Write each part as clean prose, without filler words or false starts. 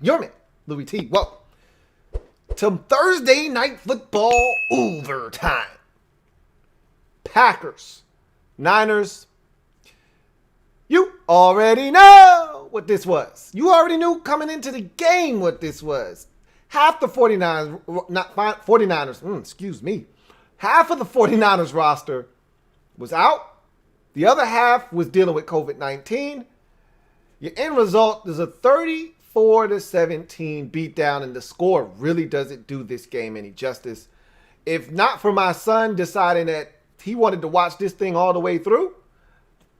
your man, Louie T. Welcome to Thursday Night Football overtime. Packers, Niners. You already know what this was. You already knew coming into the game what this was. Half the 49ers, excuse me. Half of the 49ers roster was out. The other half was dealing with COVID-19. Your end result is a 34-17 beatdown, and the score really doesn't do this game any justice. If not for my son deciding that he wanted to watch this thing all the way through,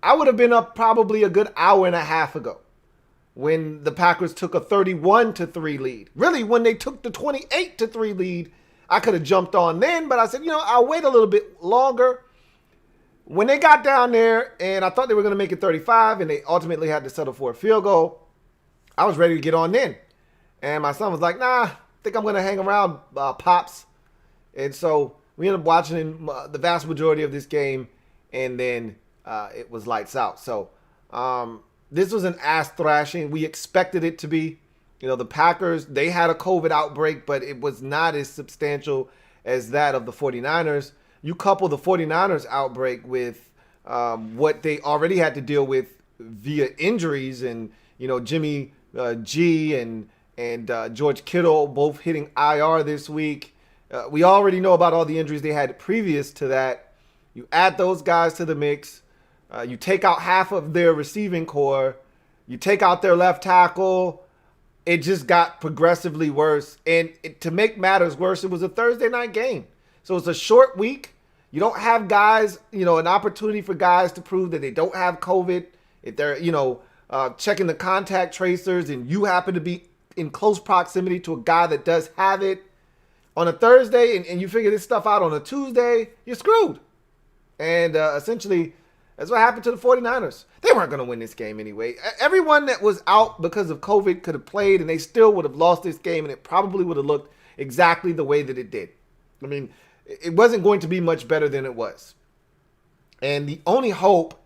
I would have been up probably a good hour and a half ago when the Packers took a 31-3 lead. Really, when they took the 28-3 lead, I could have jumped on then, but I said, I'll wait a little bit longer. When they got down there and I thought they were going to make it 35 and they ultimately had to settle for a field goal, I was ready to get on then. And my son was like, nah, I think I'm going to hang around, Pops. And so we ended up watching the vast majority of this game, and then it was lights out. So this was an ass thrashing. We expected it to be. The Packers, they had a COVID outbreak, but it was not as substantial as that of the 49ers. You couple the 49ers outbreak with what they already had to deal with via injuries, and Jimmy G and George Kittle both hitting IR this week. We already know about all the injuries they had previous to that. You add those guys to the mix. You take out half of their receiving core. You take out their left tackle. It just got progressively worse. And to make matters worse, it was a Thursday night game. So it's a short week. You don't have guys, an opportunity for guys to prove that they don't have COVID. If they're, checking the contact tracers and you happen to be in close proximity to a guy that does have it on a Thursday and you figure this stuff out on a Tuesday, you're screwed. And essentially, that's what happened to the 49ers. They weren't going to win this game anyway. Everyone that was out because of COVID could have played, and they still would have lost this game, and it probably would have looked exactly the way that it did. I mean, it wasn't going to be much better than it was. And the only hope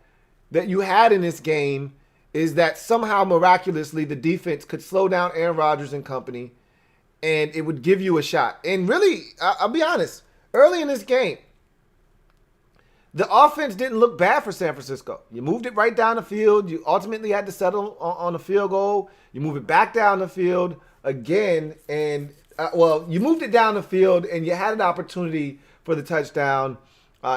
that you had in this game is that somehow miraculously the defense could slow down Aaron Rodgers and company, and it would give you a shot. And really, I'll be honest, early in this game, the offense didn't look bad for San Francisco. You moved it right down the field. You ultimately had to settle on a field goal. You move it back down the field again. And, you moved it down the field and you had an opportunity for the touchdown.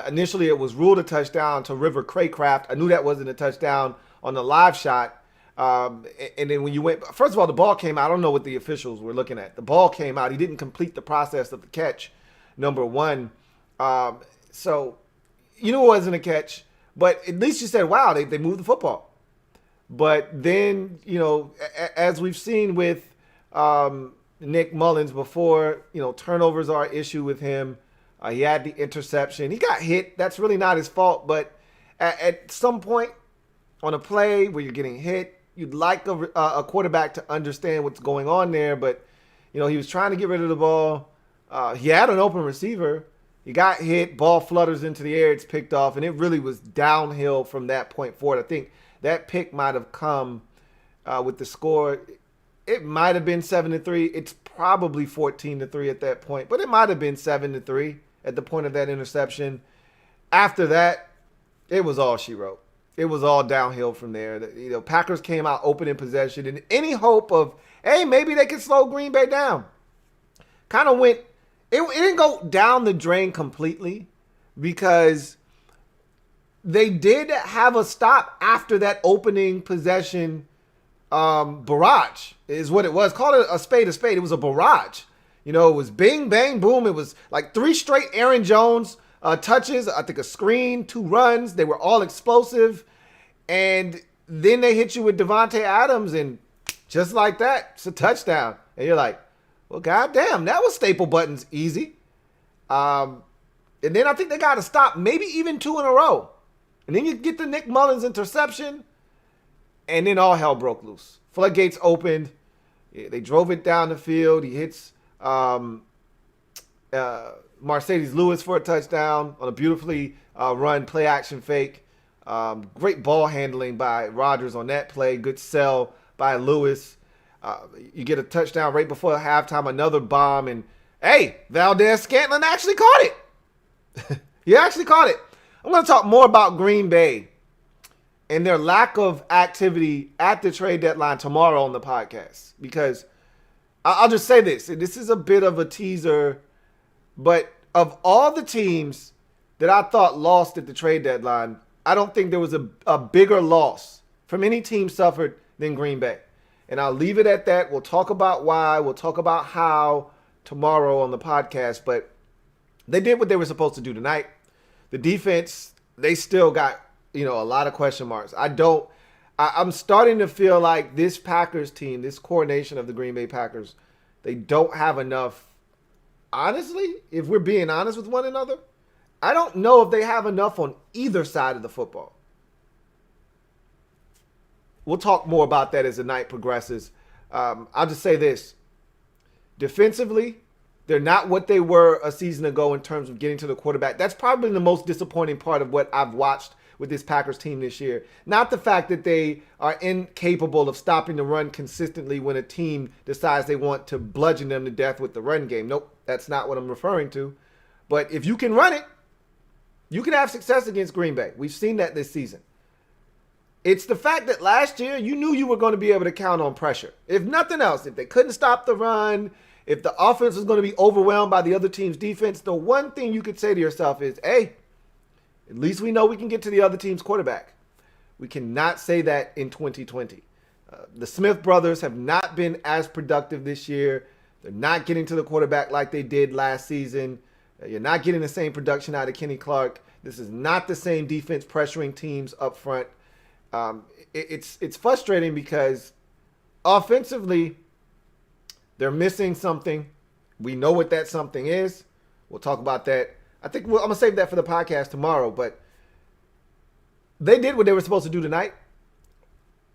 Initially, it was ruled a touchdown to River Craycraft. I knew that wasn't a touchdown on the live shot. And then when you went, first of all, the ball came out. I don't know what the officials were looking at. The ball came out. He didn't complete the process of the catch, number one. So you knew it wasn't a catch, but at least you said, wow, they moved the football. But then, as we've seen with Nick Mullins before, turnovers are an issue with him. He had the interception. He got hit. That's really not his fault. But at some point on a play where you're getting hit, you'd like a quarterback to understand what's going on there. But, he was trying to get rid of the ball. He had an open receiver. He got hit, ball flutters into the air, it's picked off, and it really was downhill from that point forward. I think that pick might have come with the score. It might have been 7-3. It's probably 14-3 at that point, but it might have been 7-3 at the point of that interception. After that, it was all she wrote. It was all downhill from there. Packers came out open in possession, and any hope of, hey, maybe they can slow Green Bay down kind of went. It didn't go down the drain completely because they did have a stop after that opening possession barrage is what it was. Call it a spade a spade. It was a barrage. It was bing, bang, boom. It was like 3 straight Aaron Jones touches. I think a screen, 2 runs. They were all explosive. And then they hit you with Davante Adams, and just like that, it's a touchdown. And you're like, well, goddamn, that was staple buttons easy. And then I think they got to stop, maybe even 2 in a row. And then you get the Nick Mullins interception, and then all hell broke loose. Floodgates opened. They drove it down the field. He hits Mercedes Lewis for a touchdown on a beautifully run play-action fake. Great ball handling by Rodgers on that play. Good sell by Lewis. You get a touchdown right before halftime, another bomb, and hey, Valdez-Scantling actually caught it. He actually caught it. I'm going to talk more about Green Bay and their lack of activity at the trade deadline tomorrow on the podcast, because I'll just say this. This is a bit of a teaser, but of all the teams that I thought lost at the trade deadline, I don't think there was a bigger loss from any team suffered than Green Bay. And I'll leave it at that. We'll talk about why. We'll talk about how tomorrow on the podcast. But they did what they were supposed to do tonight. The defense, they still got, a lot of question marks. I'm starting to feel like this Packers team, this coordination of the Green Bay Packers, they don't have enough. Honestly, if we're being honest with one another, I don't know if they have enough on either side of the football. We'll talk more about that as the night progresses. I'll just say this. Defensively, they're not what they were a season ago in terms of getting to the quarterback. That's probably the most disappointing part of what I've watched with this Packers team this year. Not the fact that they are incapable of stopping the run consistently when a team decides they want to bludgeon them to death with the run game. Nope, that's not what I'm referring to. But if you can run it, you can have success against Green Bay. We've seen that this season. It's the fact that last year you knew you were going to be able to count on pressure. If nothing else, if they couldn't stop the run, if the offense was going to be overwhelmed by the other team's defense, the one thing you could say to yourself is, hey, at least we know we can get to the other team's quarterback. We cannot say that in 2020. The Smith brothers have not been as productive this year. They're not getting to the quarterback like they did last season. You're not getting the same production out of Kenny Clark. This is not the same defense pressuring teams up front. It's frustrating because offensively, they're missing something. We know what that something is. We'll talk about that. I think I'm going to save that for the podcast tomorrow, but they did what they were supposed to do tonight.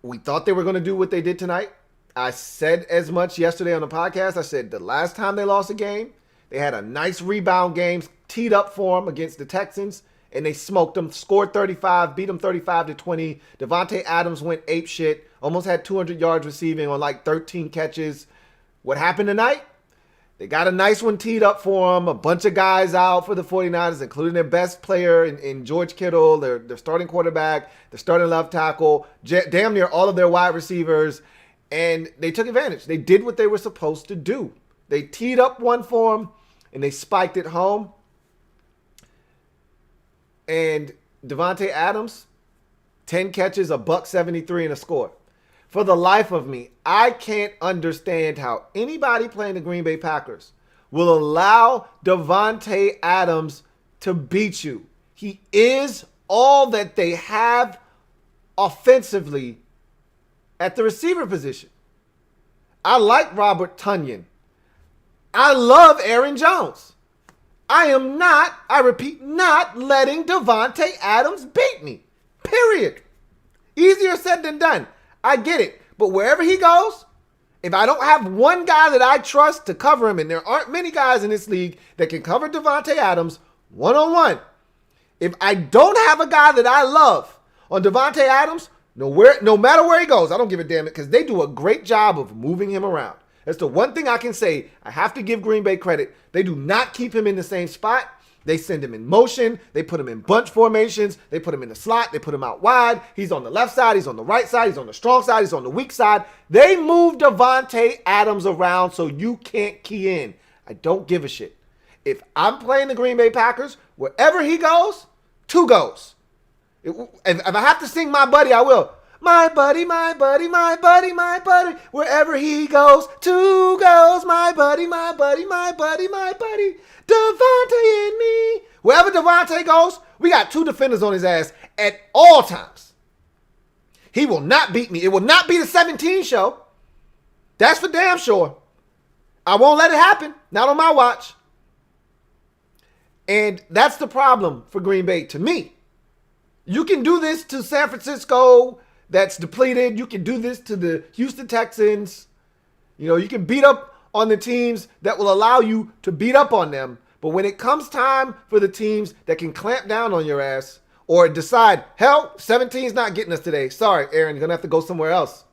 We thought they were going to do what they did tonight. I said as much yesterday on the podcast. I said the last time they lost a game, they had a nice rebound game teed up for them against the Texans, and they smoked them, scored 35, beat them 35-20. Davante Adams went apeshit, almost had 200 yards receiving on like 13 catches. What happened tonight? They got a nice one teed up for them. A bunch of guys out for the 49ers, including their best player in George Kittle, their starting quarterback, their starting left tackle, damn near all of their wide receivers. And they took advantage. They did what they were supposed to do. They teed up one for them, and they spiked it home. And Davante Adams, 10 catches, $173 and a score. For the life of me, I can't understand how anybody playing the Green Bay Packers will allow Davante Adams to beat you. He is all that they have offensively at the receiver position. I like Robert Tonyan. I love Aaron Jones. I am not, I repeat, not letting Davante Adams beat me. Period. Easier said than done. I get it. But wherever he goes, if I don't have one guy that I trust to cover him, and there aren't many guys in this league that can cover Davante Adams one-on-one, if I don't have a guy that I love on Davante Adams, no matter where he goes, I don't give a damn it, because they do a great job of moving him around. That's the one thing I can say. I have to give Green Bay credit. They do not keep him in the same spot. They send him in motion. They put him in bunch formations. They put him in the slot. They put him out wide. He's on the left side. He's on the right side. He's on the strong side. He's on the weak side. They move Davante Adams around so you can't key in. I don't give a shit. If I'm playing the Green Bay Packers, wherever he goes, two goes. If I have to sing My Buddy, I will. My buddy, my buddy, my buddy, my buddy. Wherever he goes, two goes. My buddy, my buddy, my buddy, my buddy. Davante and me. Wherever Davante goes, we got two defenders on his ass at all times. He will not beat me. It will not be the 17 show. That's for damn sure. I won't let it happen. Not on my watch. And that's the problem for Green Bay to me. You can do this to San Francisco that's depleted. You can do this to the Houston Texans. You can beat up on the teams that will allow you to beat up on them. But when it comes time for the teams that can clamp down on your ass or decide, hell, 17's not getting us today. Sorry, Aaron, you're going to have to go somewhere else.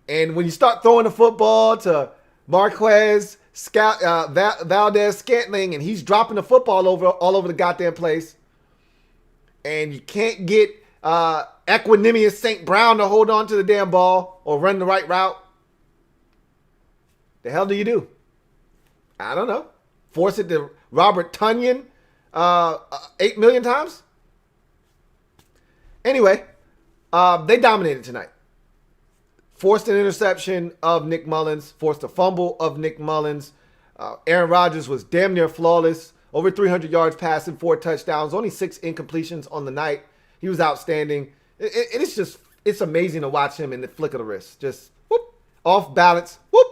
And when you start throwing the football to Marquez, Valdez Scantling, and he's dropping the football all over the goddamn place, and you can't get Equanimous St. Brown to hold on to the damn ball or run the right route, the hell do you do? I don't know. Force it to Robert Tonyan 8 million times? Anyway, they dominated tonight. Forced an interception of Nick Mullins. Forced a fumble of Nick Mullins. Aaron Rodgers was damn near flawless. Over 300 yards passing, 4 touchdowns. Only 6 incompletions on the night. He was outstanding. It's amazing to watch him in the flick of the wrist. Just whoop, off balance. Whoop.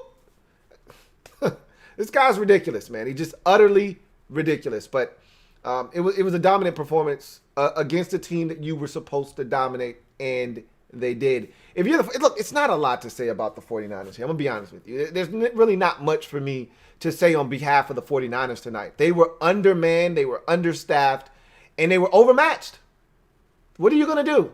This guy's ridiculous, man. He's just utterly ridiculous. But it was a dominant performance against a team that you were supposed to dominate, and they did. Look, it's not a lot to say about the 49ers here. I'm going to be honest with you. There's really not much for me to say on behalf of the 49ers tonight. They were undermanned, they were understaffed, and they were overmatched. What are you going to do?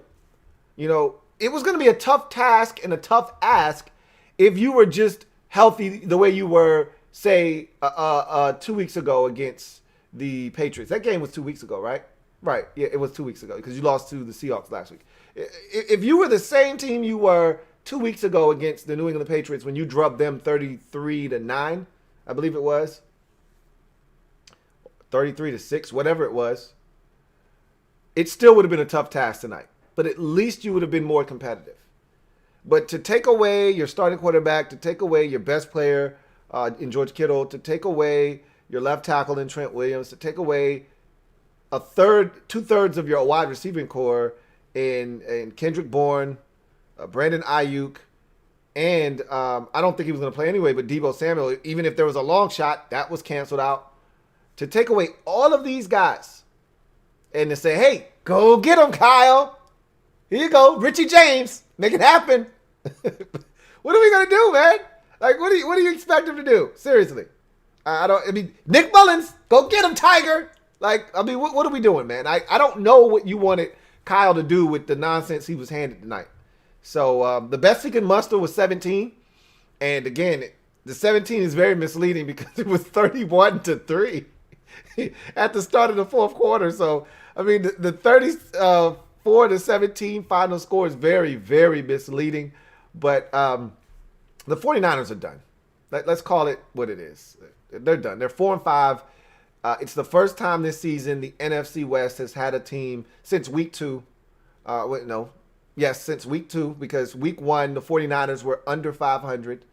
It was going to be a tough task and a tough ask if you were just healthy the way you were, say, 2 weeks ago against the Patriots. That game was 2 weeks ago, right? Right. Yeah, it was 2 weeks ago because you lost to the Seahawks last week. If you were the same team you were 2 weeks ago against the New England Patriots when you drubbed them 33-9, I believe it was, 33-6, whatever it was, it still would have been a tough task tonight. But at least you would have been more competitive. But to take away your starting quarterback, to take away your best player in George Kittle, to take away your left tackle in Trent Williams, to take away 2/3 of your wide receiving core in Kendrick Bourne, Brandon Ayuk, and I don't think he was going to play anyway, but Deebo Samuel, even if there was a long shot, that was canceled out. To take away all of these guys and to say, hey, go get him, Kyle. Here you go, Richie James, make it happen. What are we going to do, man? Like, what do you expect him to do? Seriously. Nick Mullins, go get him, Tiger. Like, what are we doing, man? I don't know what you wanted Kyle to do with the nonsense he was handed tonight. So the best he could muster was 17. And again, the 17 is very misleading because it was 31-3 at the start of the fourth quarter. So, the 34-17 final score is very, very misleading. But the 49ers are done. Let's call it what it is. They're done. They're 4-5. It's the first time this season the NFC West has had a team since week 2. Since week 2, because week 1, the 49ers were under 500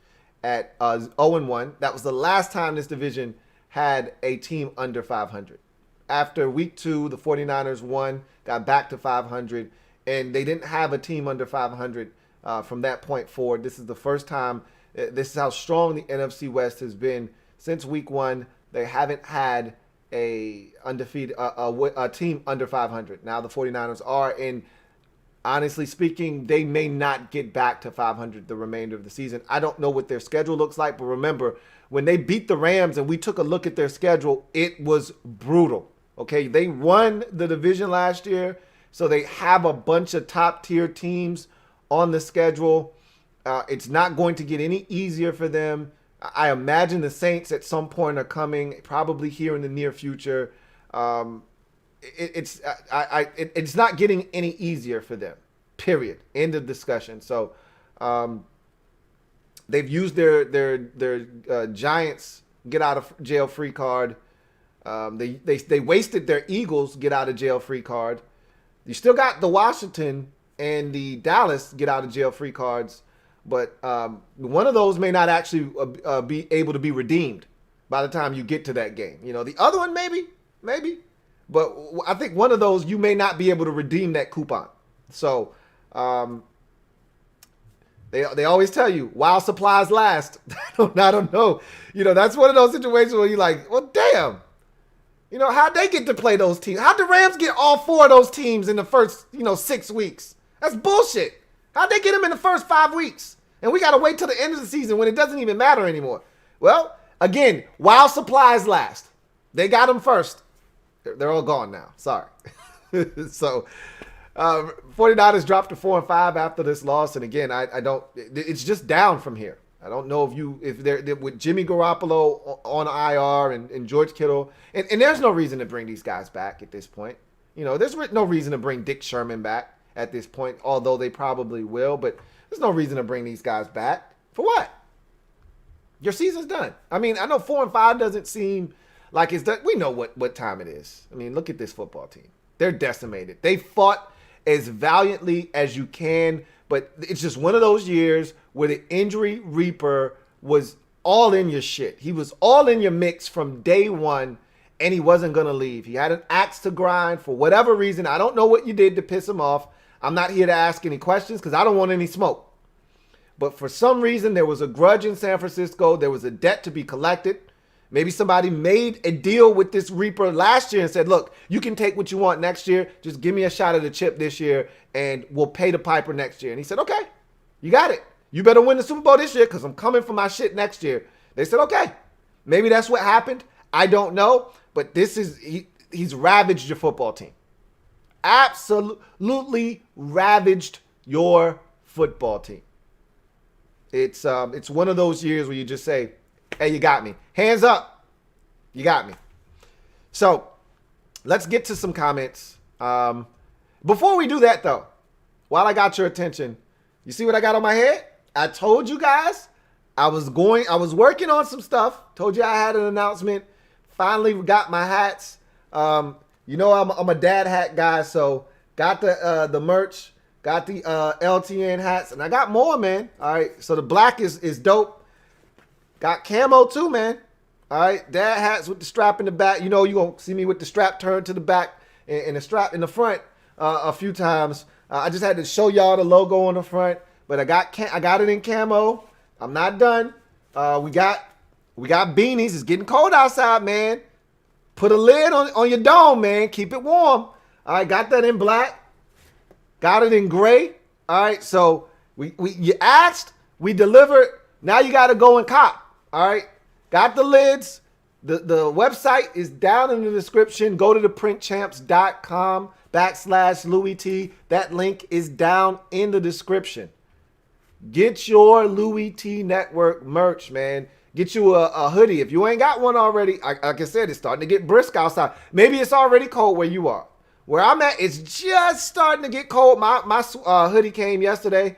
at 0-1. That was the last time this division had a team under 500. After week 2, the 49ers got back to 500, and they didn't have a team under 500 from that point forward. This is the first time. This is how strong the NFC West has been since week 1. They haven't had a team under 500. Now the 49ers are, and honestly speaking, they may not get back to 500 the remainder of the season. I don't know what their schedule looks like, but remember, when they beat the Rams and we took a look at their schedule, it was brutal. Okay, they won the division last year, so they have a bunch of top-tier teams on the schedule. It's not going to get any easier for them. I imagine the Saints at some point are coming, probably here in the near future. It's not getting any easier for them. Period. End of discussion. So they've used their Giants get out of jail free card. They wasted their Eagles get out of jail free card. You still got the Washington and the Dallas get out of jail free cards. But one of those may not actually be able to be redeemed by the time you get to that game. The other one, maybe. But I think one of those, you may not be able to redeem that coupon. So they always tell you, while supplies last. I don't know. That's one of those situations where you're like, well, damn. How'd they get to play those teams? How'd the Rams get all 4 of those teams in the first, 6 weeks? That's bullshit. How'd they get them in the first 5 weeks? And we got to wait till the end of the season when it doesn't even matter anymore. Well, again, while supplies last. They got them first. They're all gone now. Sorry. So, Uh, 49ers dropped to 4-5 after this loss, and again, I don't. It's just down from here. I don't know if they're with Jimmy Garoppolo on IR and George Kittle, and there's no reason to bring these guys back at this point. There's no reason to bring Dick Sherman back at this point, although they probably will. But there's no reason to bring these guys back for what? Your season's done. I mean, I know 4-5 doesn't seem like it's done. We know what time it is. I mean, look at this football team. They're decimated. They fought as valiantly as you can, but it's just one of those years where the injury reaper was all in your shit. He was all in your mix from day one, and he wasn't going to leave. He had an axe to grind for whatever reason. I don't know what you did to piss him off. I'm not here to ask any questions because I don't want any smoke. But for some reason, there was a grudge in San Francisco. There was a debt to be collected. Maybe somebody made a deal with this Reaper last year and said, look, you can take what you want next year. Just give me a shot at the chip this year, and we'll pay the piper next year. And he said, okay, you got it. You better win the Super Bowl this year because I'm coming for my shit next year. They said, okay. Maybe that's what happened. I don't know. But he's ravaged your football team. Absolutely ravaged your football team. It's one of those years where you just say, hey, you got me. Hands up. You got me. So let's get to some comments. Before we do that, though, while I got your attention, you see what I got on my head? I told you guys I was working on some stuff. Told you I had an announcement. Finally got my hats. I'm a dad hat guy, so got the merch. Got the LTN hats, and I got more, man. All right, so the black is dope. Got camo too, man. All right, dad hats with the strap in the back. You're going to see me with the strap turned to the back and the strap in the front a few times. I just had to show y'all the logo on the front, but I got it in camo. I'm not done. We got beanies. It's getting cold outside, man. Put a lid on your dome, man. Keep it warm. All right, got that in black. Got it in gray. All right, so you asked, we delivered. Now you got to go and cop. All right, got the lids. The website is down in the description. Go to theprintchamps.com/LouieT. That link is down in the description. Get your LouieTeeNetwork merch, man. Get you a hoodie. If you ain't got one already, like I said, it's starting to get brisk outside. Maybe it's already cold where you are. Where I'm at, it's just starting to get cold. My hoodie came yesterday.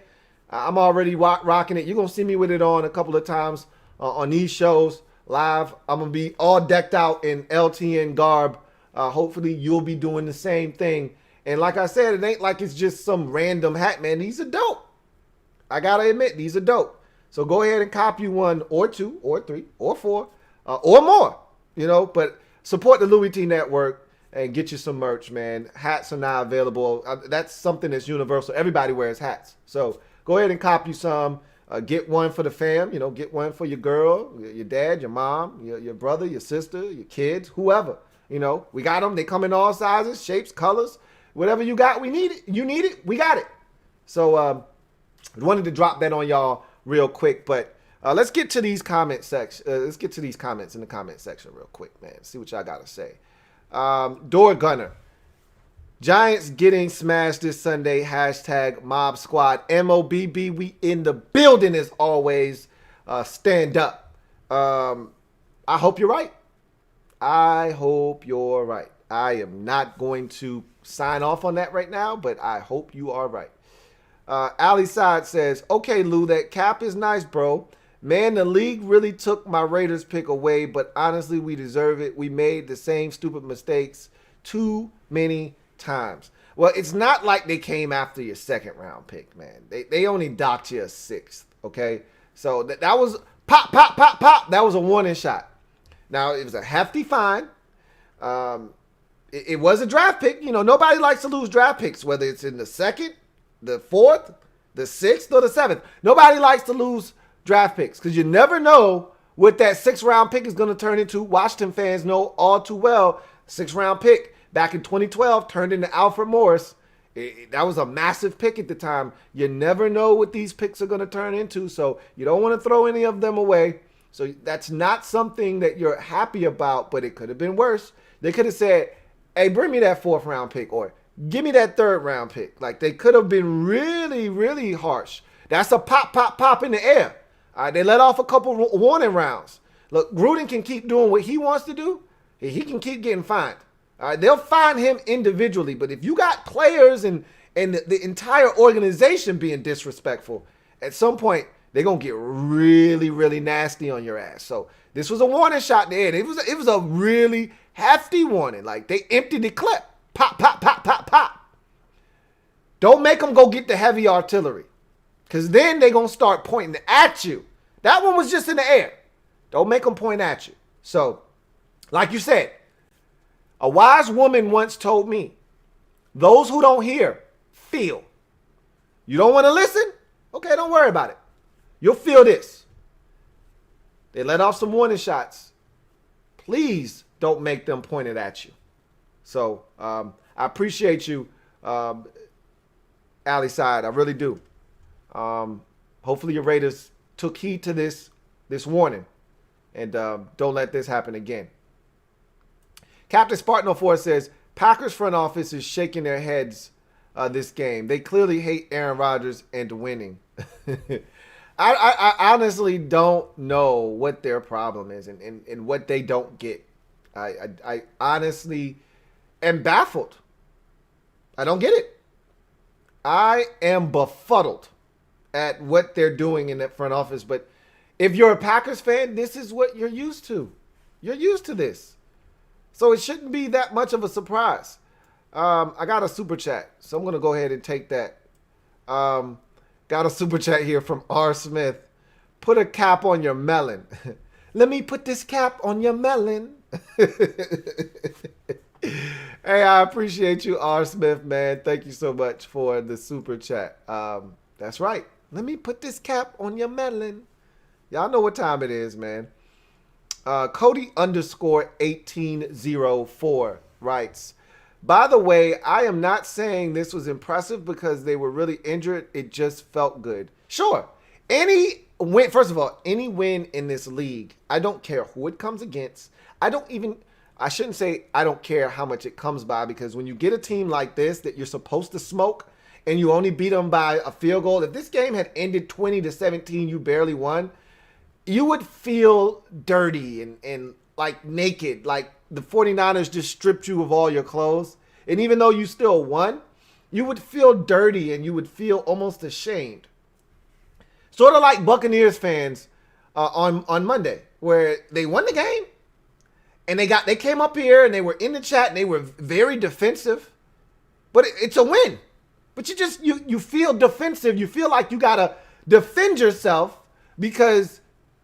I'm already rocking it. You're going to see me with it on a couple of times on these shows live. I'm going to be all decked out in LTN garb. Hopefully, you'll be doing the same thing. And like I said, it ain't like it's just some random hat, man. These are dope. I got to admit, these are dope. So go ahead and cop you one or two or three or four or more, But support the Louie T Network. And get you some merch, man. Hats are now available. That's something that's universal. Everybody wears hats. So go ahead and cop you some. Get one for the fam. Get one for your girl, your dad, your mom, your brother, your sister, your kids, whoever. We got them. They come in all sizes, shapes, colors. Whatever you got, we need it. You need it, we got it. So wanted to drop that on y'all real quick. But let's get to these comment section. Let's get to these comments in the comment section real quick, man. See what y'all got to say. Door Gunner. Giants getting smashed this Sunday. # Mob Squad. MOBB. We in the building as always. Stand up. I hope you're right. I hope you're right. I am not going to sign off on that right now, but I hope you are right. Ali Side says, okay, Lou, that cap is nice, bro. Man, the league really took my Raiders pick away, but honestly, we deserve it. We made the same stupid mistakes too many times. Well, it's not like they came after your second round pick, man. They only docked you a sixth, okay? So that was pop. That was a warning shot. Now, it was a hefty fine. It was a draft pick. Nobody likes to lose draft picks, whether it's in the second, the fourth, the sixth, or the seventh. Nobody likes to lose draft picks because you never know what that 6th round pick is going to turn into. Washington fans know all too well. 6th round pick back in 2012 turned into Alfred Morris. That was a massive pick at the time. You never know what these picks are going to turn into, so you don't want to throw any of them away. So that's not something that you're happy about, but it could have been worse. They could have said, hey, bring me that 4th round pick, or give me that 3rd round pick. Like, they could have been really, really harsh. That's a pop, pop, pop in the air. All right, they let off a couple warning rounds. Look, Gruden can keep doing what he wants to do. He can keep getting fined. All right, they'll fine him individually. But if you got players and the entire organization being disrespectful, at some point, they're going to get really, really nasty on your ass. So this was a warning shot in the air. It was a really hefty warning. Like, they emptied the clip. Pop, pop, pop, pop, pop. Don't make them go get the heavy artillery. Because then they're going to start pointing at you. That one was just in the air. Don't make them point at you. So, like you said, a wise woman once told me, those who don't hear, feel. You don't want to listen? Okay, don't worry about it. You'll feel this. They let off some warning shots. Please don't make them point it at you. So, I appreciate you, Ali Side. I really do. Hopefully your Raiders took heed to this warning and don't let this happen again. Captain Spartan 04 says, Packers front office is shaking their heads this game. They clearly hate Aaron Rodgers and winning. I honestly don't know what their problem is and what they don't get. I honestly am baffled. I don't get it. I am befuddled at what they're doing in that front office. But if you're a Packers fan, this is what you're used to. You're used to this. So it shouldn't be that much of a surprise. I got a super chat, so I'm going to go ahead and take that. Got a super chat here from R. Smith. Put a cap on your melon. Let me put this cap on your melon. Hey, I appreciate you, R. Smith, man. Thank you so much for the super chat. That's right. Let me put this cap on your melon. Y'all know what time it is, man. Cody _ 1804 writes, by the way, I am not saying this was impressive because they were really injured. It just felt good. Sure. Any win, first of all, any win in this league, I don't care who it comes against. I shouldn't say I don't care how much it comes by, because when you get a team like this that you're supposed to smoke and you only beat them by a field goal, if this game had ended 20-17, you barely won, you would feel dirty and like naked, like the 49ers just stripped you of all your clothes. And even though you still won, you would feel dirty and you would feel almost ashamed. Sort of like Buccaneers fans on Monday, where they won the game and they came up here and they were in the chat and they were very defensive. But it's a win. But you feel defensive. You feel like you got to defend yourself because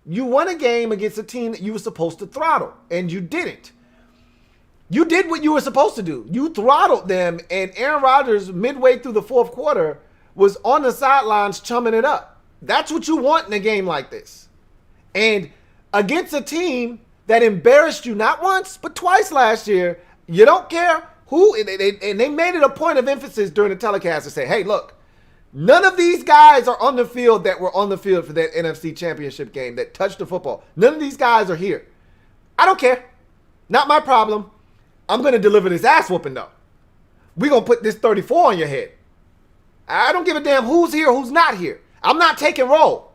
you won a game against a team that you were supposed to throttle, and you didn't. You did what you were supposed to do. You throttled them, and Aaron Rodgers, midway through the fourth quarter, was on the sidelines chumming it up. That's what you want in a game like this. And against a team that embarrassed you not once, but twice last year, you don't care who, and they made it a point of emphasis during the telecast to say, hey, look, none of these guys are on the field that were on the field for that NFC Championship game that touched the football. None of these guys are here. I don't care. Not my problem. I'm going to deliver this ass whooping, though. We're going to put this 34 on your head. I don't give a damn who's here, who's not here. I'm not taking roll.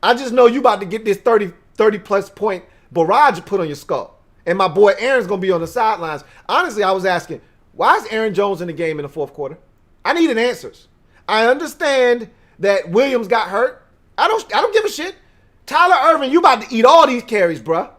I just know you about to get this 30-plus point barrage put on your skull. And my boy Aaron's going to be on the sidelines. Honestly, I was asking, why is Aaron Jones in the game in the fourth quarter? I needed answers. I understand that Williams got hurt. I don't give a shit. Tyler Irvin, you about to eat all these carries, bruh.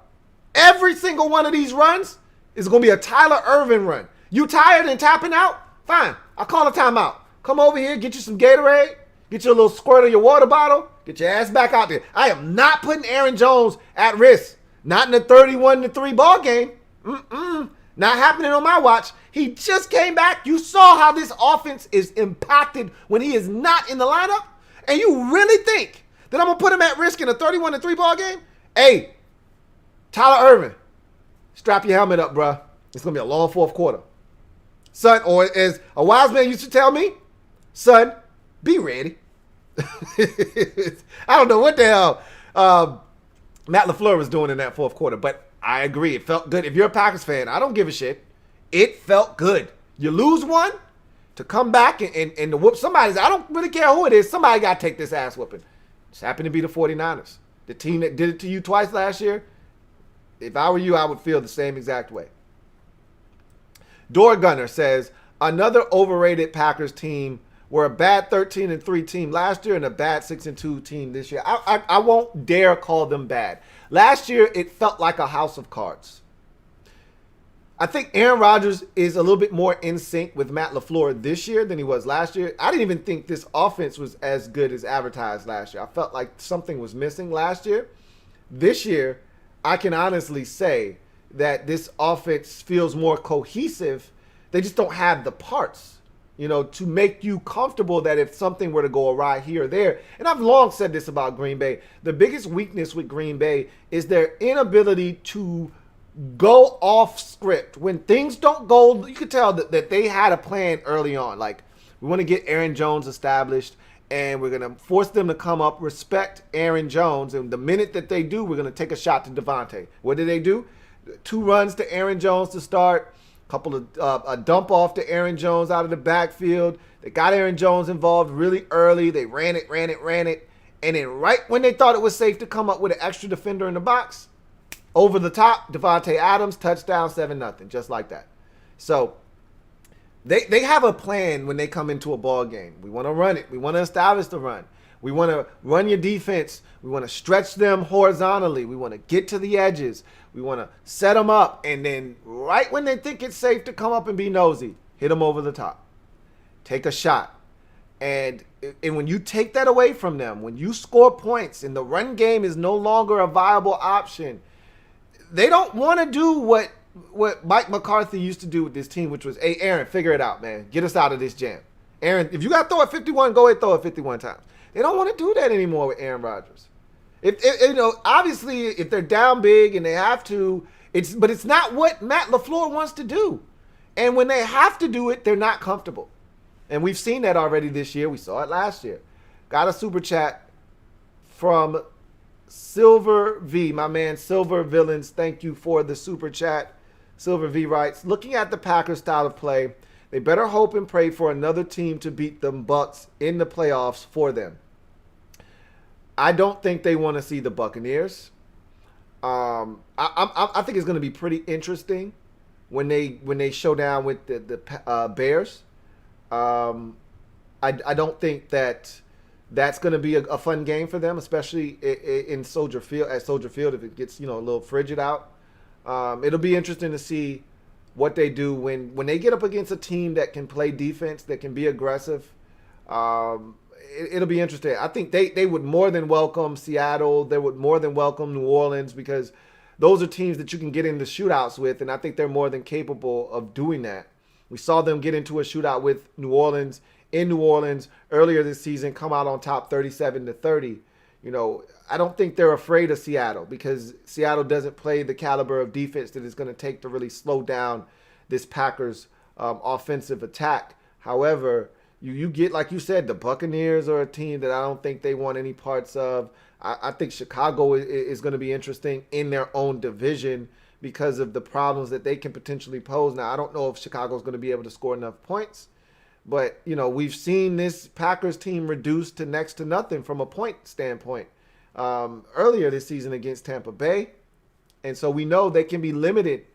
Every single one of these runs is going to be a Tyler Irvin run. You tired and tapping out? Fine. I'll call a timeout. Come over here, get you some Gatorade, get you a little squirt of your water bottle, get your ass back out there. I am not putting Aaron Jones at risk. Not in a 31-3 ball game. Not happening on my watch. He just came back. You saw how this offense is impacted when he is not in the lineup? And you really think that I'm going to put him at risk in a 31-3 ball game? Hey, Tyler Irvin, strap your helmet up, bruh. It's going to be a long fourth quarter. Son, or as a wise man used to tell me, son, be ready. I don't know what the hell Matt LaFleur was doing in that fourth quarter, but I agree. It felt good. If you're a Packers fan, I don't give a shit. It felt good. You lose one, to come back and to whoop somebody's. I don't really care who it is. Somebody got to take this ass whooping. Just happened to be the 49ers. The team that did it to you twice last year. If I were you, I would feel the same exact way. Door Gunner says, another overrated Packers team were a bad 13-3 team last year and a bad 6-2 team this year. I won't dare call them bad. Last year, it felt like a house of cards. I think Aaron Rodgers is a little bit more in sync with Matt LaFleur this year than he was last year. I didn't even think this offense was as good as advertised last year. I felt like something was missing last year. This year, I can honestly say that this offense feels more cohesive. They just don't have the parts, to make you comfortable that if something were to go awry here or there. And I've long said this about Green Bay. The biggest weakness with Green Bay is their inability to go off script. When things don't go, you could tell that they had a plan early on. Like, we want to get Aaron Jones established, and we're going to force them to come up, respect Aaron Jones. And the minute that they do, we're going to take a shot to Davante. What did they do? 2 runs to Aaron Jones to start. Couple of a dump off to Aaron Jones out of the backfield. They got Aaron Jones involved really early. They ran it. And then right when they thought it was safe to come up with an extra defender in the box, over the top, Davante Adams, touchdown, 7-0, just like that. So they have a plan when they come into a ball game. We want to run it. We want to establish the run. We want to run your defense. We want to stretch them horizontally. We want to get to the edges. We want to set them up. And then right when they think it's safe to come up and be nosy, hit them over the top. Take a shot. And when you take that away from them, when you score points and the run game is no longer a viable option, they don't want to do what Mike McCarthy used to do with this team, which was, hey, Aaron, figure it out, man. Get us out of this jam. Aaron, if you got to throw it 51, go ahead and throw it 51 times. They don't want to do that anymore with Aaron Rodgers. Obviously, if they're down big and they have to, but it's not what Matt LaFleur wants to do. And when they have to do it, they're not comfortable. And we've seen that already this year. We saw it last year. Got a super chat from Silver V, my man Silver Villains. Thank you for the super chat. Silver V writes, looking at the Packers' style of play, they better hope and pray for another team to beat them Bucks in the playoffs for them. I don't think they want to see the Buccaneers. I think it's going to be pretty interesting when they show down with the Bears. I don't think that's going to be a fun game for them, especially in Soldier Field. At Soldier Field, if it gets a little frigid out, it'll be interesting to see what they do when they get up against a team that can play defense, that can be aggressive. It'll be interesting. I think they would more than welcome Seattle. They would more than welcome New Orleans, because those are teams that you can get into shootouts with, and I think they're more than capable of doing that. We saw them get into a shootout with New Orleans in New Orleans earlier this season, come out on top 37-30. I don't think they're afraid of Seattle, because Seattle doesn't play the caliber of defense that it's going to take to really slow down this Packers offensive attack. However, you get, like you said, the Buccaneers are a team that I don't think they want any parts of. I think Chicago is going to be interesting in their own division because of the problems that they can potentially pose. Now, I don't know if Chicago's going to be able to score enough points, but, we've seen this Packers team reduced to next to nothing from a point standpoint earlier this season against Tampa Bay. And so we know they can be limited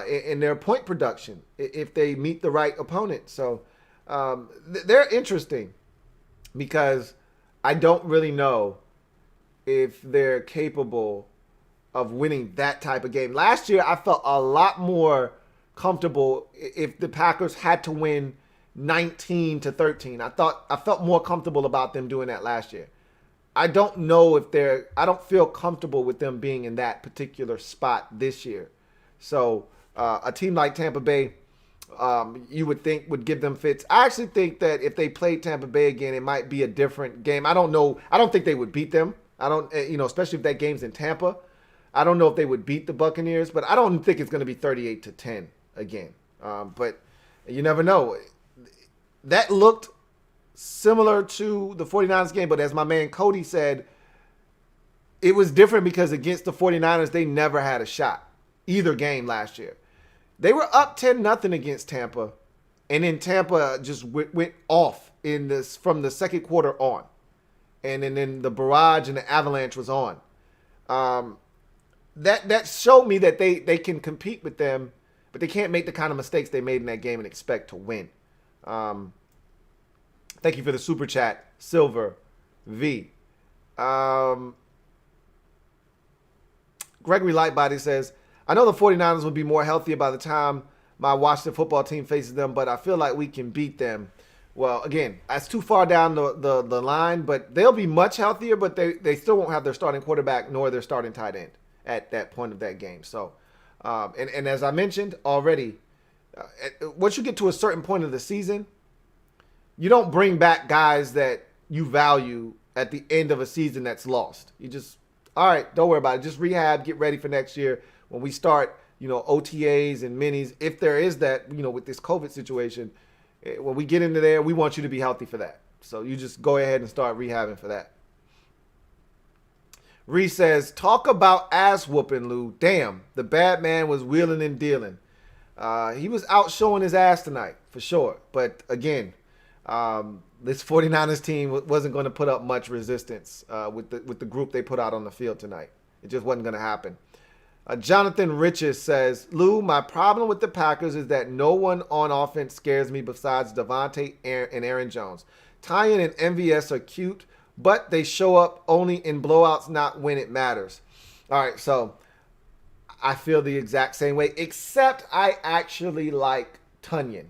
in their point production if they meet the right opponent. So they're interesting because I don't really know if they're capable of winning that type of game. Last year, I felt a lot more comfortable if the Packers had to win 19-13. I felt more comfortable about them doing that last year. I don't know if I don't feel comfortable with them being in that particular spot this year. So a team like Tampa Bay, you would think would give them fits. I actually think that if they played Tampa Bay again, it might be a different game. I don't know. I don't think they would beat them. I don't, especially if that game's in Tampa. I don't know if they would beat the Buccaneers, but I don't think it's going to be 38-10 again. But you never know. That looked similar to the 49ers game, but as my man Cody said, it was different because against the 49ers, they never had a shot either game last year. They were up 10-0 against Tampa, And then Tampa just went off in this from the second quarter on. And then the barrage and the avalanche was on. That showed me that they can compete with them, but they can't make the kind of mistakes they made in that game and expect to win. Thank you for the super chat, Silver V. Gregory Lightbody says, I know the 49ers will be more healthier by the time my Washington football team faces them, but I feel like we can beat them. Well, again, that's too far down the line, but they'll be much healthier, but they still won't have their starting quarterback nor their starting tight end at that point of that game. So, and as I mentioned already, once you get to a certain point of the season, you don't bring back guys that you value at the end of a season that's lost. You just, all right, don't worry about it. Just rehab, get ready for next year when we start, OTAs and minis. If there is that, with this COVID situation, when we get into there, we want you to be healthy for that. So you just go ahead and start rehabbing for that. Reese says, talk about ass whooping, Lou. Damn, the bad man was wheeling and dealing. He was out showing his ass tonight, for sure. But again, this 49ers team wasn't going to put up much resistance with the group they put out on the field tonight. It just wasn't going to happen. Jonathan Riches says, Lou, my problem with the Packers is that no one on offense scares me besides Davante and Aaron Jones. Tyan and MVS are cute, but they show up only in blowouts, not when it matters. All right, so I feel the exact same way, except I actually like Tunyon.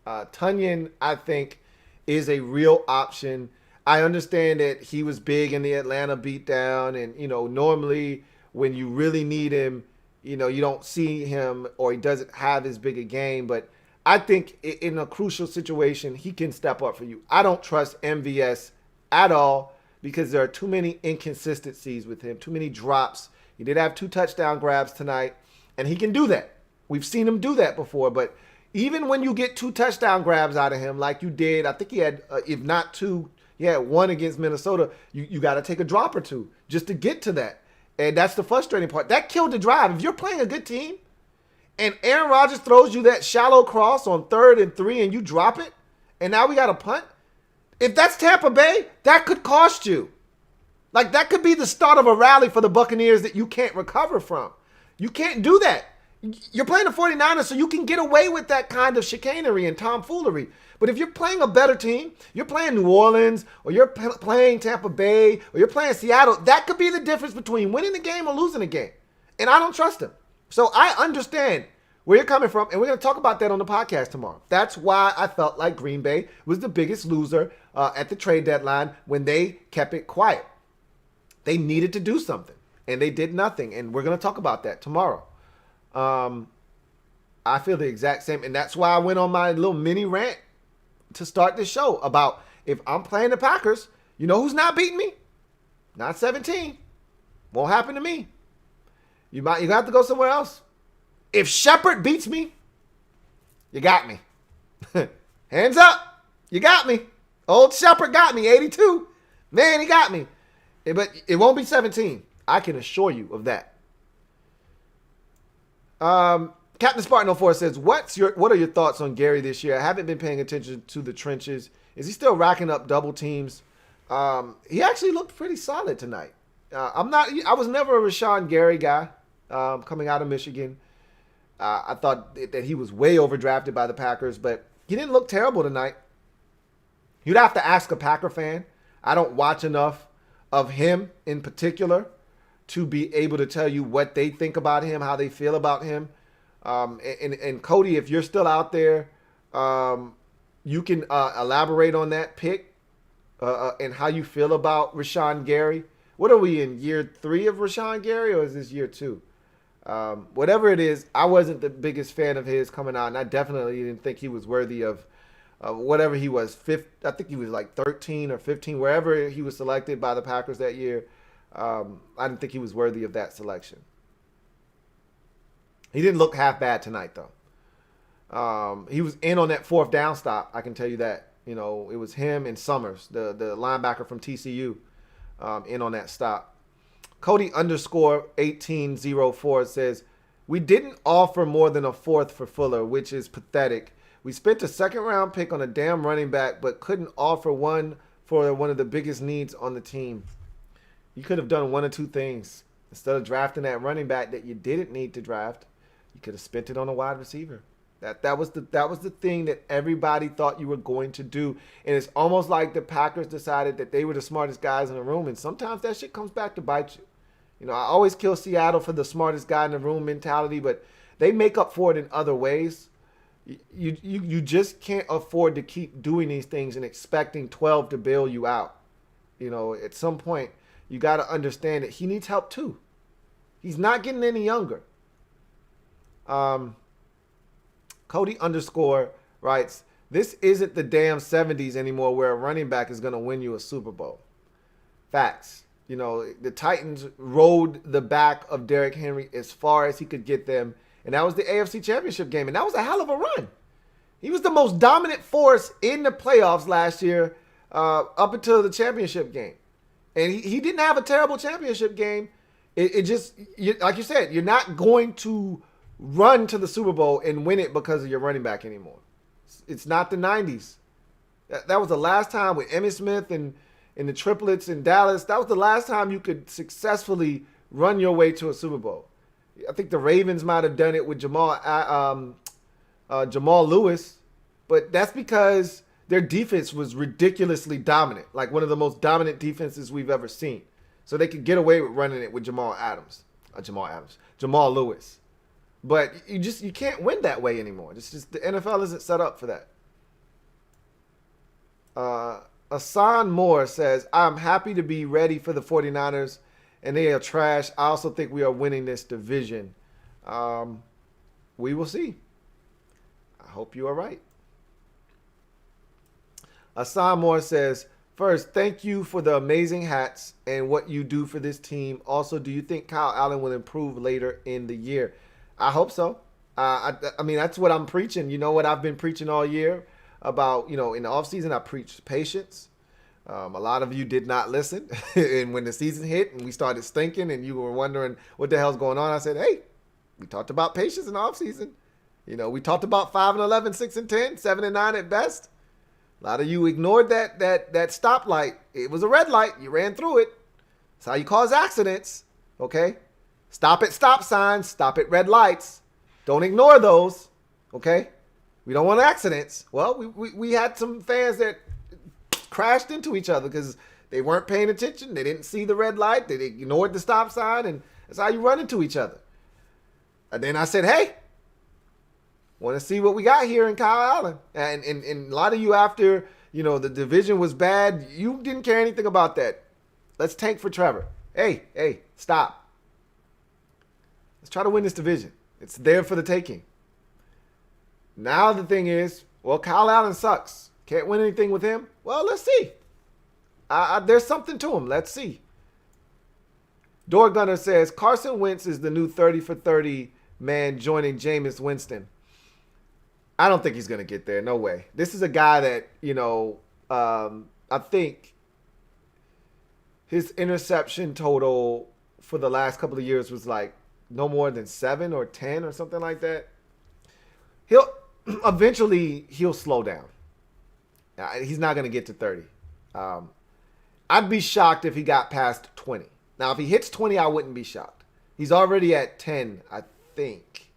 Tunyon, I think, is a real option. I understand that he was big in the Atlanta beatdown, and, normally when you really need him, you don't see him or he doesn't have as big a game. But I think in a crucial situation, he can step up for you. I don't trust MVS at all because there are too many inconsistencies with him, too many drops. He did have 2 touchdown grabs tonight, and he can do that. We've seen him do that before. But even when you get 2 touchdown grabs out of him like you did, I think he had, if not 2, he had 1 against Minnesota, you got to take a drop or 2 just to get to that. And that's the frustrating part. That killed the drive. If you're playing a good team and Aaron Rodgers throws you that shallow cross on 3rd and 3 and you drop it, and now we got a punt, if that's Tampa Bay, that could cost you. Like, that could be the start of a rally for the Buccaneers that you can't recover from. You can't do that. You're playing the 49ers, so you can get away with that kind of chicanery and tomfoolery. But if you're playing a better team, you're playing New Orleans, or you're playing Tampa Bay, or you're playing Seattle, that could be the difference between winning the game or losing the game. And I don't trust them. So I understand where you're coming from, and we're going to talk about that on the podcast tomorrow. That's why I felt like Green Bay was the biggest loser at the trade deadline when they kept it quiet. They needed to do something, and they did nothing, and we're going to talk about that tomorrow. I feel the exact same, and that's why I went on my little mini rant to start this show about if I'm playing the Packers, you know who's not beating me? Not 17. Won't happen to me. You have to go somewhere else. If Shepard beats me, you got me. Hands up. You got me. Old Shepard got me, 82. Man, he got me. But it won't be 17. I can assure you of that. Captain Spartan 04 says, what are your thoughts on Gary this year? I haven't been paying attention to the trenches. Is he still racking up double teams? He actually looked pretty solid tonight. I was never a Rashawn Gary guy coming out of Michigan. I thought that he was way overdrafted by the Packers, but he didn't look terrible tonight. You'd have to ask a Packer fan. I don't watch enough of him in particular to be able to tell you what they think about him, how they feel about him. And Cody, if you're still out there, you can elaborate on that pick and how you feel about Rashawn Gary. What are we in, year 3 of Rashawn Gary, or is this year 2? Whatever it is, I wasn't the biggest fan of his coming out, and I definitely didn't think he was worthy of whatever he was. I think he was like 13 or 15, wherever he was selected by the Packers that year. I didn't think he was worthy of that selection. He didn't look half bad tonight, though. He was in on that 4th down stop, I can tell you that. It was him and Summers, the linebacker from TCU, in on that stop. Cody _1804 says, we didn't offer more than a 4th for Fuller, which is pathetic. We spent a second-round pick on a damn running back, but couldn't offer one for one of the biggest needs on the team. You could have done one or two things. Instead of drafting that running back that you didn't need to draft, you could have spent it on a wide receiver. That was the thing that everybody thought you were going to do. And it's almost like the Packers decided that they were the smartest guys in the room. And sometimes that shit comes back to bite you. You know, I always kill Seattle for the smartest guy in the room mentality, but they make up for it in other ways. You just can't afford to keep doing these things and expecting 12 to bail you out. You know, at some point, you got to understand that he needs help too. He's not getting any younger. Cody _ writes, this isn't the damn 70s anymore where a running back is going to win you a Super Bowl. Facts. You know, the Titans rode the back of Derrick Henry as far as he could get them. And that was the AFC Championship game. And that was a hell of a run. He was the most dominant force in the playoffs last year up until the championship game. And he didn't have a terrible championship game. It just, like you said, you're not going to run to the Super Bowl and win it because of your running back anymore. It's not the 90s. That was the last time with Emmitt Smith and the triplets in Dallas. That was the last time you could successfully run your way to a Super Bowl. I think the Ravens might have done it with Jamal Lewis, but that's because their defense was ridiculously dominant, like one of the most dominant defenses we've ever seen. So they could get away with running it with Jamal Lewis. But you can't win that way anymore. It's just the NFL isn't set up for that. Asan Moore says, I'm happy to be ready for the 49ers, and they are trash. I also think we are winning this division. We will see. I hope you are right. Asan Moore says, first, thank you for the amazing hats and what you do for this team. Also, do you think Kyle Allen will improve later in the year? I hope so. I mean, that's what I'm preaching. You know what I've been preaching all year about, you know, in the offseason, I preached patience. A lot of you did not listen. And when the season hit and we started stinking and you were wondering what the hell's going on, I said, hey, we talked about patience in the offseason. You know, we talked about 5-11, 6-10, 7-9 at best. A lot of you ignored that stoplight. It was a red light. You ran through it. That's how you cause accidents. Okay? Stop at stop signs. Stop at red lights. Don't ignore those. Okay? We don't want accidents. Well, we had some fans that crashed into each other because they weren't paying attention. They didn't see the red light. They ignored the stop sign. And that's how you run into each other. And then I said, hey, want to see what we got here in Kyle Allen. And a lot of you, after, you know, the division was bad, you didn't care anything about that. Let's tank for Trevor. Hey, stop. Let's try to win this division. It's there for the taking. Now the thing is, well, Kyle Allen sucks. Can't win anything with him. Well, let's see. There's something to him. Let's see. Door Gunner says, Carson Wentz is the new 30 for 30 man joining Jameis Winston. I don't think he's going to get there. No way. This is a guy that, you know, I think his interception total for the last couple of years was like no more than 7 or 10 or something like that. Eventually he'll slow down. He's not going to get to 30. I'd be shocked if he got past 20. Now, if he hits 20, I wouldn't be shocked. He's already at 10, I think.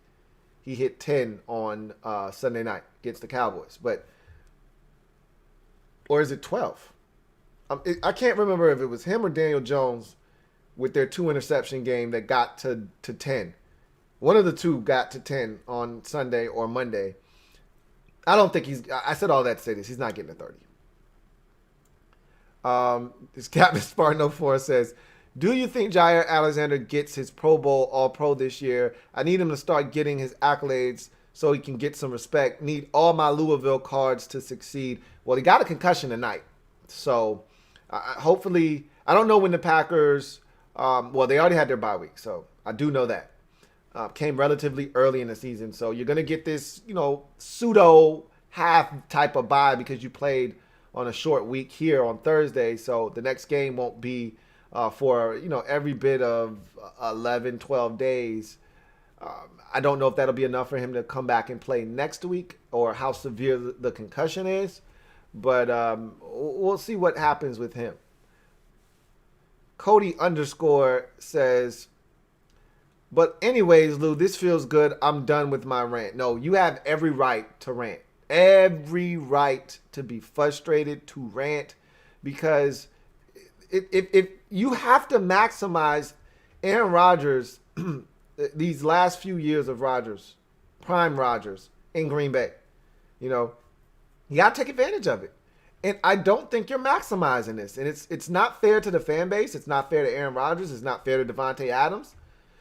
He hit 10 on Sunday night against the Cowboys. Or is it 12? I can't remember if it was him or Daniel Jones with their 2 interception game that got to 10. One of the two got to 10 on Sunday or Monday. I don't think I said all that to say this. He's not getting to 30. This Captain Spartan 04 says, do you think Jair Alexander gets his Pro Bowl All-Pro this year? I need him to start getting his accolades so he can get some respect. Need all my Louisville cards to succeed. Well, he got a concussion tonight. So hopefully, I don't know when the Packers, well, they already had their bye week. So I do know that. Came relatively early in the season. So you're going to get this, you know, pseudo half type of bye because you played on a short week here on Thursday. So the next game won't be for, you know, every bit of 11, 12 days. I don't know if that'll be enough for him to come back and play next week or how severe the concussion is. But we'll see what happens with him. Cody _ says, but anyways, Lou, this feels good. I'm done with my rant. No, you have every right to rant. Every right to be frustrated, to rant, because if you have to maximize Aaron Rodgers, these last few years of Rodgers, prime Rodgers in Green Bay, you got to take advantage of it. And I don't think you're maximizing this. And it's not fair to the fan base. It's not fair to Aaron Rodgers. It's not fair to Davante Adams.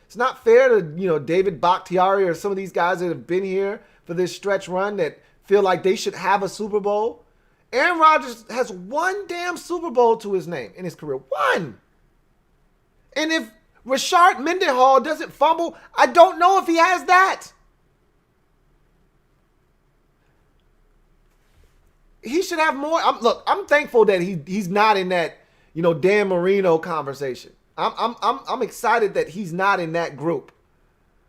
It's not fair to, David Bakhtiari or some of these guys that have been here for this stretch run that feel like they should have a Super Bowl. Aaron Rodgers has one damn Super Bowl to his name in his career. One. And if Rashard Mendenhall doesn't fumble, I don't know if he has that. He should have more. I'm thankful that he's not in that, Dan Marino conversation. I'm excited that he's not in that group.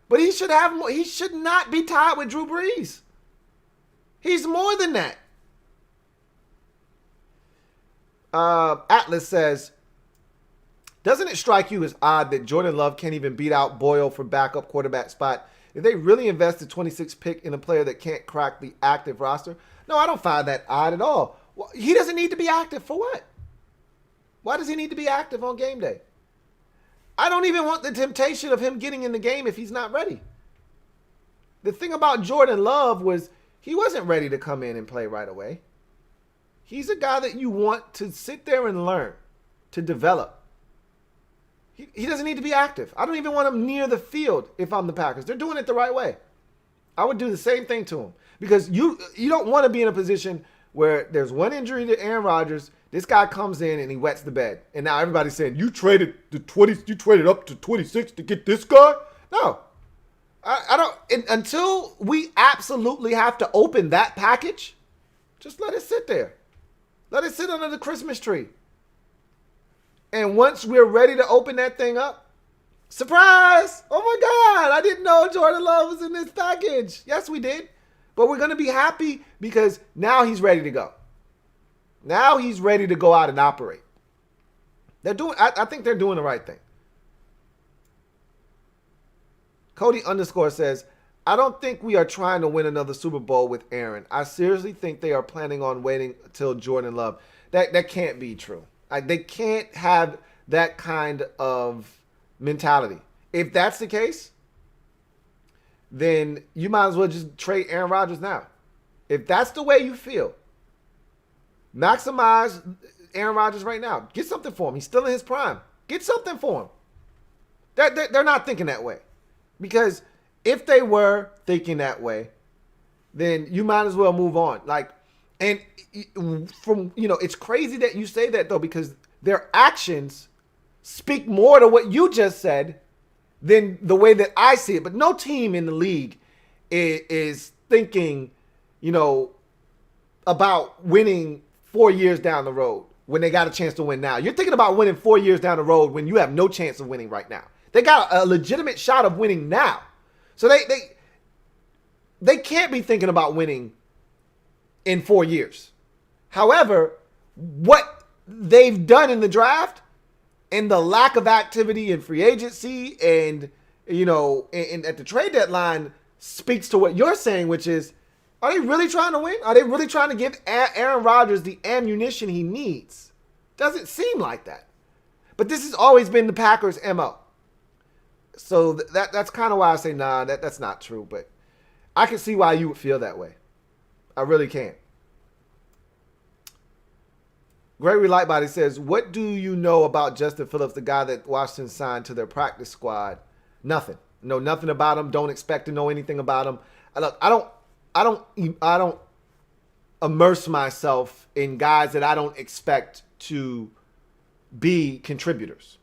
But he should have more. He should not be tied with Drew Brees. He's more than that. Atlas says, doesn't it strike you as odd that Jordan Love can't even beat out Boyle for backup quarterback spot? If they really invested 26th pick in a player that can't crack the active roster? No, I don't find that odd at all. Well, he doesn't need to be active for what? Why does he need to be active on game day? I don't even want the temptation of him getting in the game if he's not ready. The thing about Jordan Love was he wasn't ready to come in and play right away. He's a guy that you want to sit there and learn, to develop. He doesn't need to be active. I don't even want him near the field if I'm the Packers. They're doing it the right way. I would do the same thing to him because you don't want to be in a position where there's one injury to Aaron Rodgers. This guy comes in and he wets the bed. And now everybody's saying, you traded up to 26 to get this guy? No. I don't. Until we absolutely have to open that package, just let it sit there. Let it sit under the Christmas tree. And once we're ready to open that thing up, surprise! Oh my God, I didn't know Jordan Love was in this package. Yes, we did. But we're going to be happy because now he's ready to go. Now he's ready to go out and operate. I think they're doing the right thing. Cody _ says, I don't think we are trying to win another Super Bowl with Aaron. I seriously think they are planning on waiting until Jordan Love. That can't be true. They can't have that kind of mentality. If that's the case, then you might as well just trade Aaron Rodgers now. If that's the way you feel, maximize Aaron Rodgers right now. Get something for him. He's still in his prime. Get something for him. They're not thinking that way. Because if they were thinking that way, then you might as well move on. It's crazy that you say that, though, because their actions speak more to what you just said than the way that I see it. But no team in the league is thinking, about winning 4 years down the road when they got a chance to win now. You're thinking about winning 4 years down the road when you have no chance of winning right now. They got a legitimate shot of winning now. So they can't be thinking about winning in 4 years. However, what they've done in the draft and the lack of activity in free agency and at the trade deadline speaks to what you're saying, which is, are they really trying to win? Are they really trying to give Aaron Rodgers the ammunition he needs? Doesn't seem like that. But this has always been the Packers' MO. So that's kind of why I say, nah, that's not true. But I can see why you would feel that way. I really can. Gregory Lightbody says, what do you know about Justin Phillips, the guy that Washington signed to their practice squad? Nothing. Know nothing about him. Don't expect to know anything about him. Look, I don't immerse myself in guys that I don't expect to be contributors.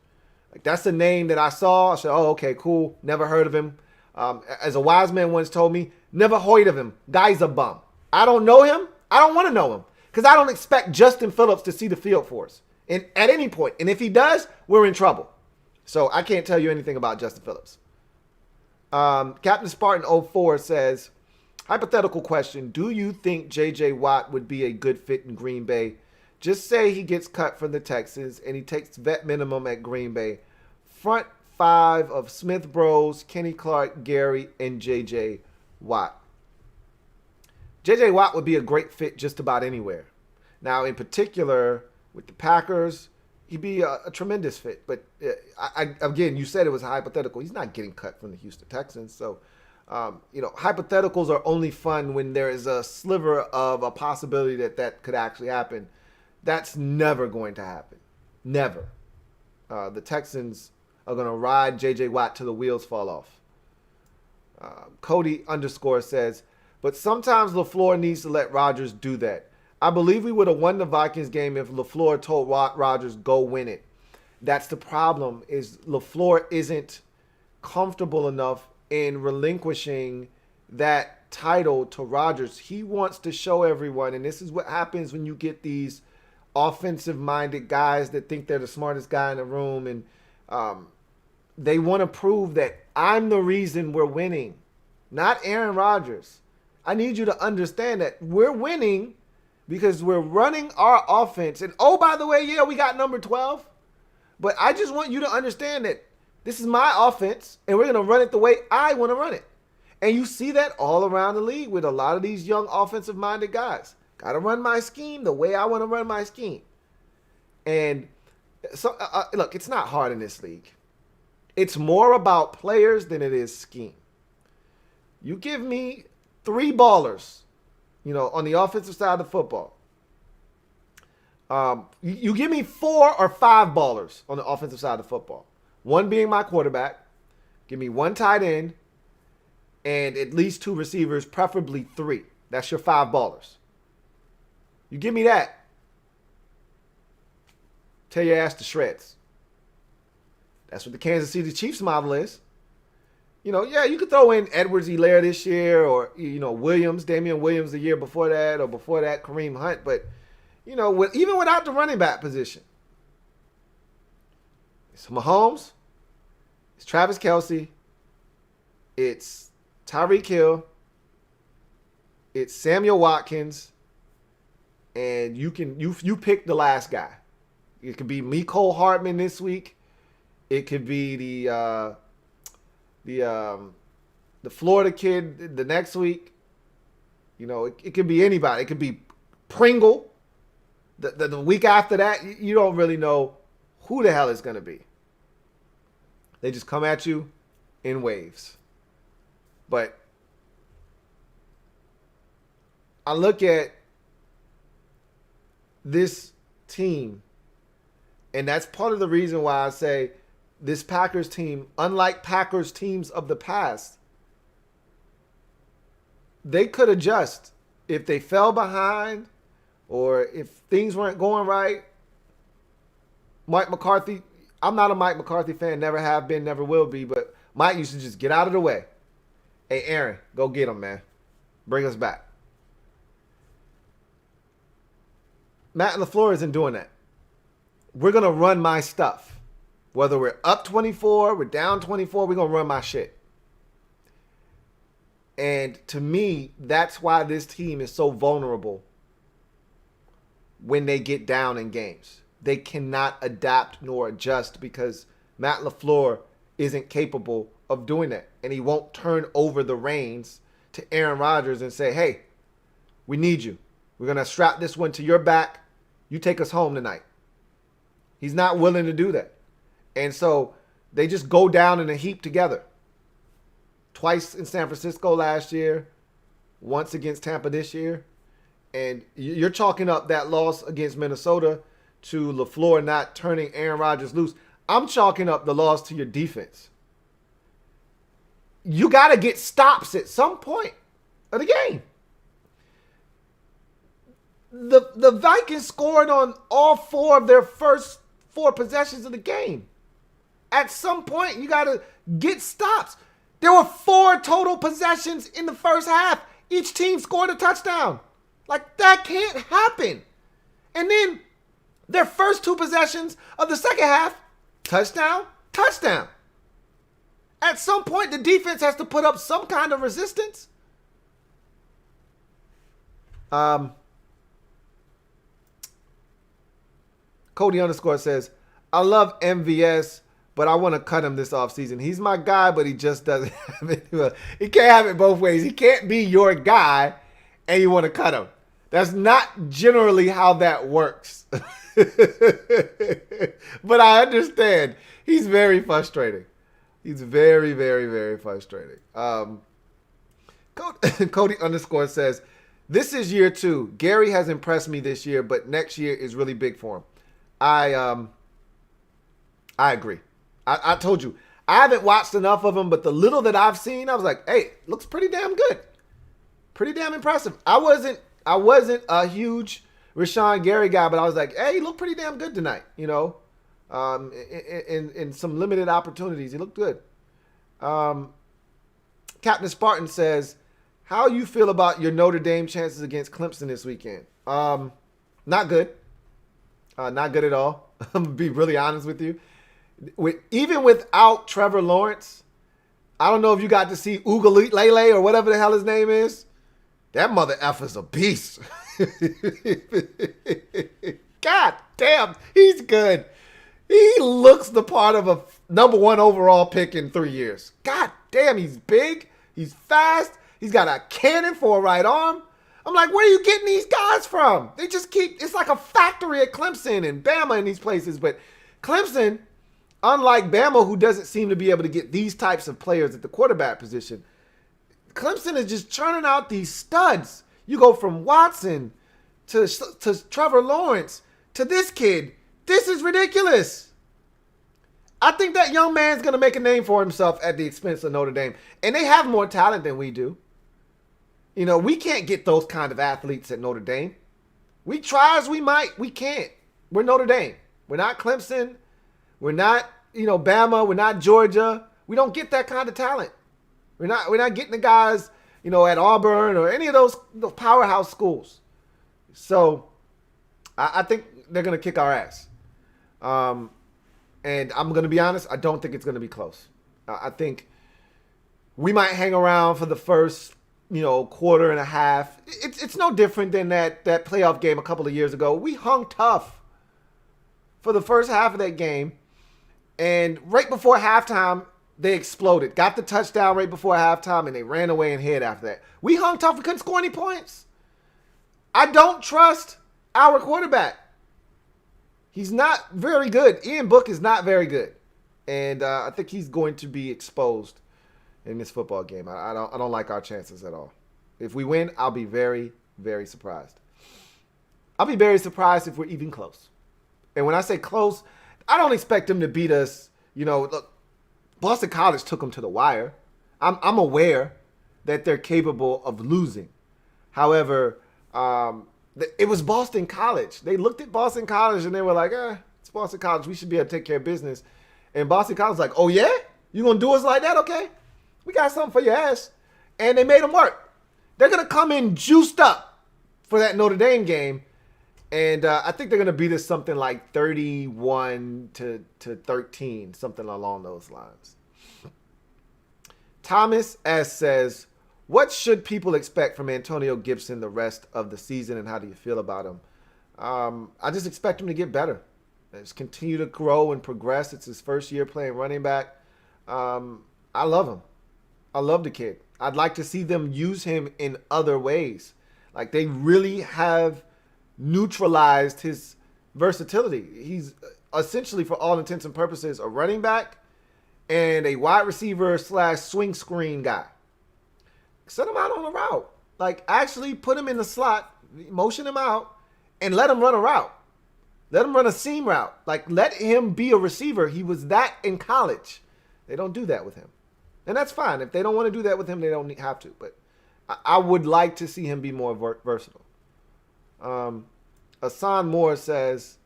That's a name that I saw. I said, oh, okay, cool. Never heard of him. As a wise man once told me, never heard of him. Guy's a bum. I don't know him. I don't want to know him because I don't expect Justin Phillips to see the field for us at any point. And if he does, we're in trouble. So I can't tell you anything about Justin Phillips. Captain Spartan 04 says, hypothetical question. Do you think J.J. Watt would be a good fit in Green Bay? Just say he gets cut from the Texans and he takes vet minimum at Green Bay. Front five of Smith Bros, Kenny Clark, Gary, and J.J. Watt. J.J. Watt would be a great fit just about anywhere. Now, in particular, with the Packers, he'd be a tremendous fit. But, again, you said it was a hypothetical. He's not getting cut from the Houston Texans. So, hypotheticals are only fun when there is a sliver of a possibility that could actually happen. That's never going to happen. Never. The Texans are going to ride J.J. Watt till the wheels fall off. Cody _ says, but sometimes LaFleur needs to let Rodgers do that. I believe we would have won the Vikings game if LaFleur told Rodgers, go win it. That's the problem, is LaFleur isn't comfortable enough in relinquishing that title to Rodgers. He wants to show everyone, and this is what happens when you get these offensive-minded guys that think they're the smartest guy in the room, and they want to prove that I'm the reason we're winning, not Aaron Rodgers. I need you to understand that we're winning because we're running our offense. And, oh, by the way, yeah, we got number 12. But I just want you to understand that this is my offense, and we're going to run it the way I want to run it. And you see that all around the league with a lot of these young offensive-minded guys. Got to run my scheme the way I want to run my scheme. And so, look, it's not hard in this league. It's more about players than it is scheme. You give me 3 ballers, on the offensive side of the football. You give me 4 or 5 ballers on the offensive side of the football. One being my quarterback. Give me 1 tight end and at least 2 receivers, preferably 3. That's your 5 ballers. You give me that. Tear your ass to shreds. That's what the Kansas City Chiefs model is. You could throw in Edwards-Helaire this year or, Williams, Damian Williams the year before that, or before that, Kareem Hunt. But, even without the running back position, it's Mahomes, it's Travis Kelce, it's Tyreek Hill, it's Samuel Watkins, and you pick the last guy. It could be Mecole Hardman this week. It could be the Florida kid the next week. It could be anybody. It could be Pringle. The week after that, you don't really know who the hell it's going to be. They just come at you in waves. But I look at this team, and that's part of the reason why I say this Packers team, unlike Packers teams of the past, they could adjust. If they fell behind or if things weren't going right, Mike McCarthy, I'm not a Mike McCarthy fan, never have been, never will be, but Mike used to just get out of the way. Hey, Aaron, go get him, man. Bring us back. Matt LaFleur isn't doing that. We're going to run my stuff. Whether we're up 24, we're down 24, we're going to run my shit. And to me, that's why this team is so vulnerable when they get down in games. They cannot adapt nor adjust because Matt LaFleur isn't capable of doing that. And he won't turn over the reins to Aaron Rodgers and say, hey, we need you. We're going to strap this one to your back. You take us home tonight. He's not willing to do that. And so they just go down in a heap together. Twice in San Francisco last year, once against Tampa this year. And you're chalking up that loss against Minnesota to LaFleur not turning Aaron Rodgers loose. I'm chalking up the loss to your defense. You got to get stops at some point of the game. The Vikings scored on all 4 of their first 4 possessions of the game. At some point, you got to get stops. There were 4 total possessions in the first half. Each team scored a touchdown. Like, that can't happen. And then their first 2 possessions of the second half, touchdown, touchdown. At some point, the defense has to put up some kind of resistance. Cody _ says, I love MVS, but I want to cut him this offseason. He's my guy, but he just doesn't have it. He can't have it both ways. He can't be your guy and you want to cut him. That's not generally how that works. But I understand. He's very frustrating. He's very, very, very frustrating. Cody _ says, this is year 2. Gary has impressed me this year, but next year is really big for him. I agree. I told you, I haven't watched enough of him, but the little that I've seen, I was like, hey, looks pretty damn good. Pretty damn impressive. I wasn't a huge Rashawn Gary guy, but I was like, hey, he looked pretty damn good tonight, you know. In some limited opportunities, he looked good. Captain Spartan says, how you feel about your Notre Dame chances against Clemson this weekend? Not good. Not good at all. I'm going to be really honest with you. Even without Trevor Lawrence, I don't know if you got to see Lele or whatever the hell his name is. That mother effer's a beast. God damn, he's good. He looks the part of a number 1 overall pick in 3 years. God damn, he's big. He's fast. He's got a cannon for a right arm. I'm like, where are you getting these guys from? They just keep, it's like a factory at Clemson and Bama in these places. But Clemson, unlike Bama, who doesn't seem to be able to get these types of players at the quarterback position, Clemson is just churning out these studs. You go from Watson to Trevor Lawrence to this kid. This is ridiculous. I think that young man's going to make a name for himself at the expense of Notre Dame. And they have more talent than we do. You know, we can't get those kind of athletes at Notre Dame. We try as we might. We can't. We're Notre Dame. We're not Clemson. We're not, Bama. We're not Georgia. We don't get that kind of talent. We're not getting the guys, at Auburn or any of those powerhouse schools. So I think they're going to kick our ass. And I'm going to be honest, I don't think it's going to be close. I think we might hang around for the first, quarter and a half. It's no different than that playoff game a couple of years ago. We hung tough for the first half of that game. And right before halftime, they exploded. Got the touchdown right before halftime, and they ran away and hid after that. We hung tough. We couldn't score any points. I don't trust our quarterback. He's not very good. Ian Book is not very good. And I think he's going to be exposed in this football game. I don't like our chances at all. If we win, I'll be very, very surprised. I'll be very surprised if we're even close. And when I say close, I don't expect them to beat us. Look, Boston College took them to the wire. I'm aware that they're capable of losing. However, it was Boston College. They looked at Boston College and they were like, it's Boston College. We should be able to take care of business. And Boston College was like, oh, yeah? You going to do us like that? Okay. We got something for your ass. And they made them work. They're going to come in juiced up for that Notre Dame game. And I think they're going to beat us something like 31 to 13, something along those lines. Thomas S. says, what should people expect from Antonio Gibson the rest of the season, and how do you feel about him? I just expect him to get better. Just continue to grow and progress. It's his first year playing running back. I love him. I love the kid. I'd like to see them use him in other ways. Like, they really have neutralized his versatility. He's essentially, for all intents and purposes, a running back and a wide receiver / swing screen guy. Set him out on a route. Like, actually put him in the slot, motion him out, and let him run a route. Let him run a seam route. Like, let him be a receiver. He was that in college. They don't do that with him. And that's fine. If they don't want to do that with him, they don't have to. But I would like to see him be more versatile. Asan Moore says,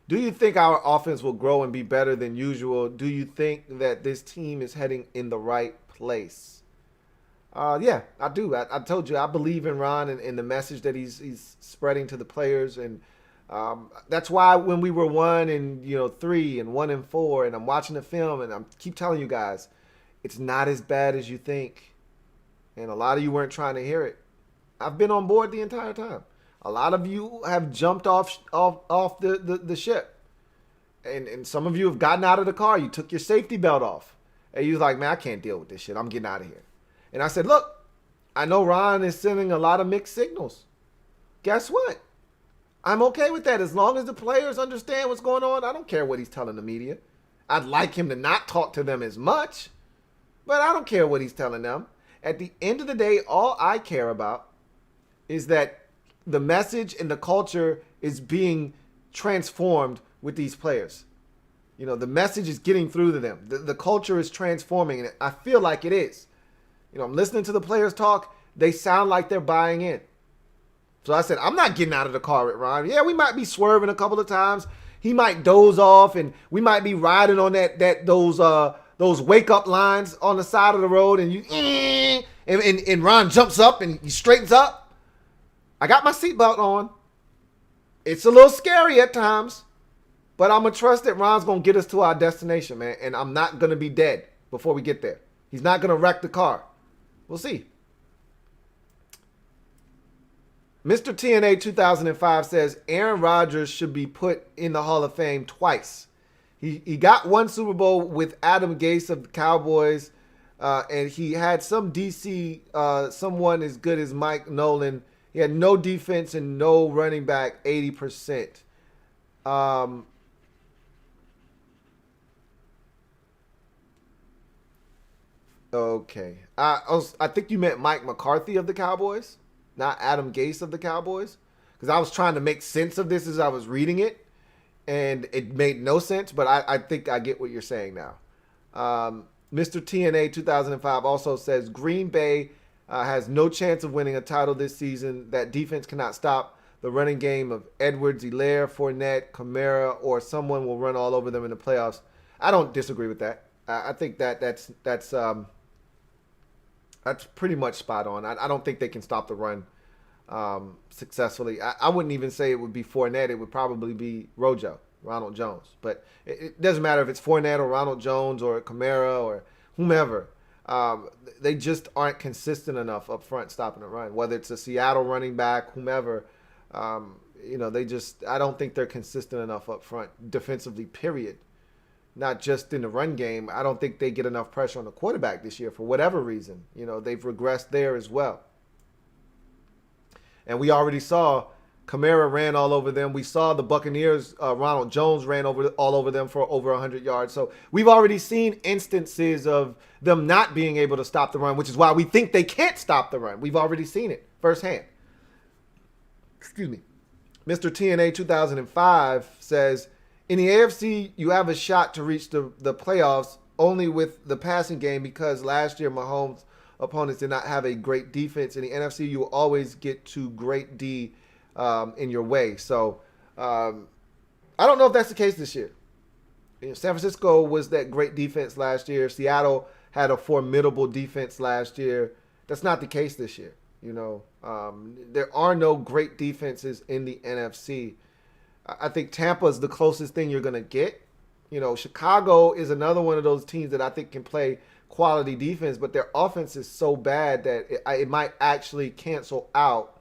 do you think our offense will grow and be better than usual? Do you think that this team is heading in the right place? Yeah, I do. I told you, I believe in Ron and the message that he's spreading to the players. And That's why when we were 1-3 and 1-4, and I'm watching the film and I keep telling you guys, it's not as bad as you think. And a lot of you weren't trying to hear it. I've been on board the entire time. A lot of you have jumped off the ship. And some of you have gotten out of the car. You took your safety belt off. And you was like, man, I can't deal with this shit. I'm getting out of here. And I said, look, I know Ron is sending a lot of mixed signals. Guess what? I'm okay with that. As long as the players understand what's going on, I don't care what he's telling the media. I'd like him to not talk to them as much, but I don't care what he's telling them. At the end of the day, all I care about is that the message and the culture is being transformed with these players. You know, the message is getting through to them. The culture is transforming, and I feel like it is. You know, I'm listening to the players talk. They sound like they're buying in. So I said, I'm not getting out of the car with Ron. Yeah, we might be swerving a couple of times. He might doze off, and we might be riding on those wake up lines on the side of the road, and Ron jumps up and he straightens up. I got my seatbelt on. It's a little scary at times, but I'm going to trust that Ron's going to get us to our destination, man, and I'm not going to be dead before we get there. He's not going to wreck the car. We'll see. Mr. TNA 2005 says Aaron Rodgers should be put in the Hall of Fame twice. He got one Super Bowl with Adam Gase of the Cowboys, and he had some DC, someone as good as Mike Nolan. He had no defense and no running back, 80%. Okay. I think you meant Mike McCarthy of the Cowboys, not Adam Gase of the Cowboys. Because I was trying to make sense of this as I was reading it, and it made no sense, but I think I get what you're saying now. Mr. TNA 2005 also says Green Bay has no chance of winning a title this season. That defense cannot stop the running game of Edwards, Hilaire, Fournette, Kamara, or someone will run all over them in the playoffs. I don't disagree with that. I think that's pretty much spot on. I don't think they can stop the run successfully. I wouldn't even say it would be Fournette. It would probably be Ronald Jones. But it doesn't matter if it's Fournette or Ronald Jones or Kamara or whomever. They just aren't consistent enough up front stopping the run. Whether it's a Seattle running back, whomever, I don't think they're consistent enough up front defensively, period. Not just in the run game. I don't think they get enough pressure on the quarterback this year for whatever reason. You know, they've regressed there as well. And we already saw Kamara ran all over them. We saw the Buccaneers, Ronald Jones ran all over them for over 100 yards. So we've already seen instances of them not being able to stop the run, which is why we think they can't stop the run. We've already seen it firsthand. Excuse me. Mr. TNA 2005 says, in the AFC, you have a shot to reach the playoffs only with the passing game because last year Mahomes' opponents did not have a great defense. In the NFC, you will always get to great D in your way. So I don't know if that's the case this year. You know, San Francisco was that great defense last year. Seattle had a formidable defense last year. That's not the case this year. You know, there are no great defenses in the NFC. I think Tampa is the closest thing you're going to get. You know, Chicago is another one of those teams that I think can play quality defense, but their offense is so bad that it might actually cancel out,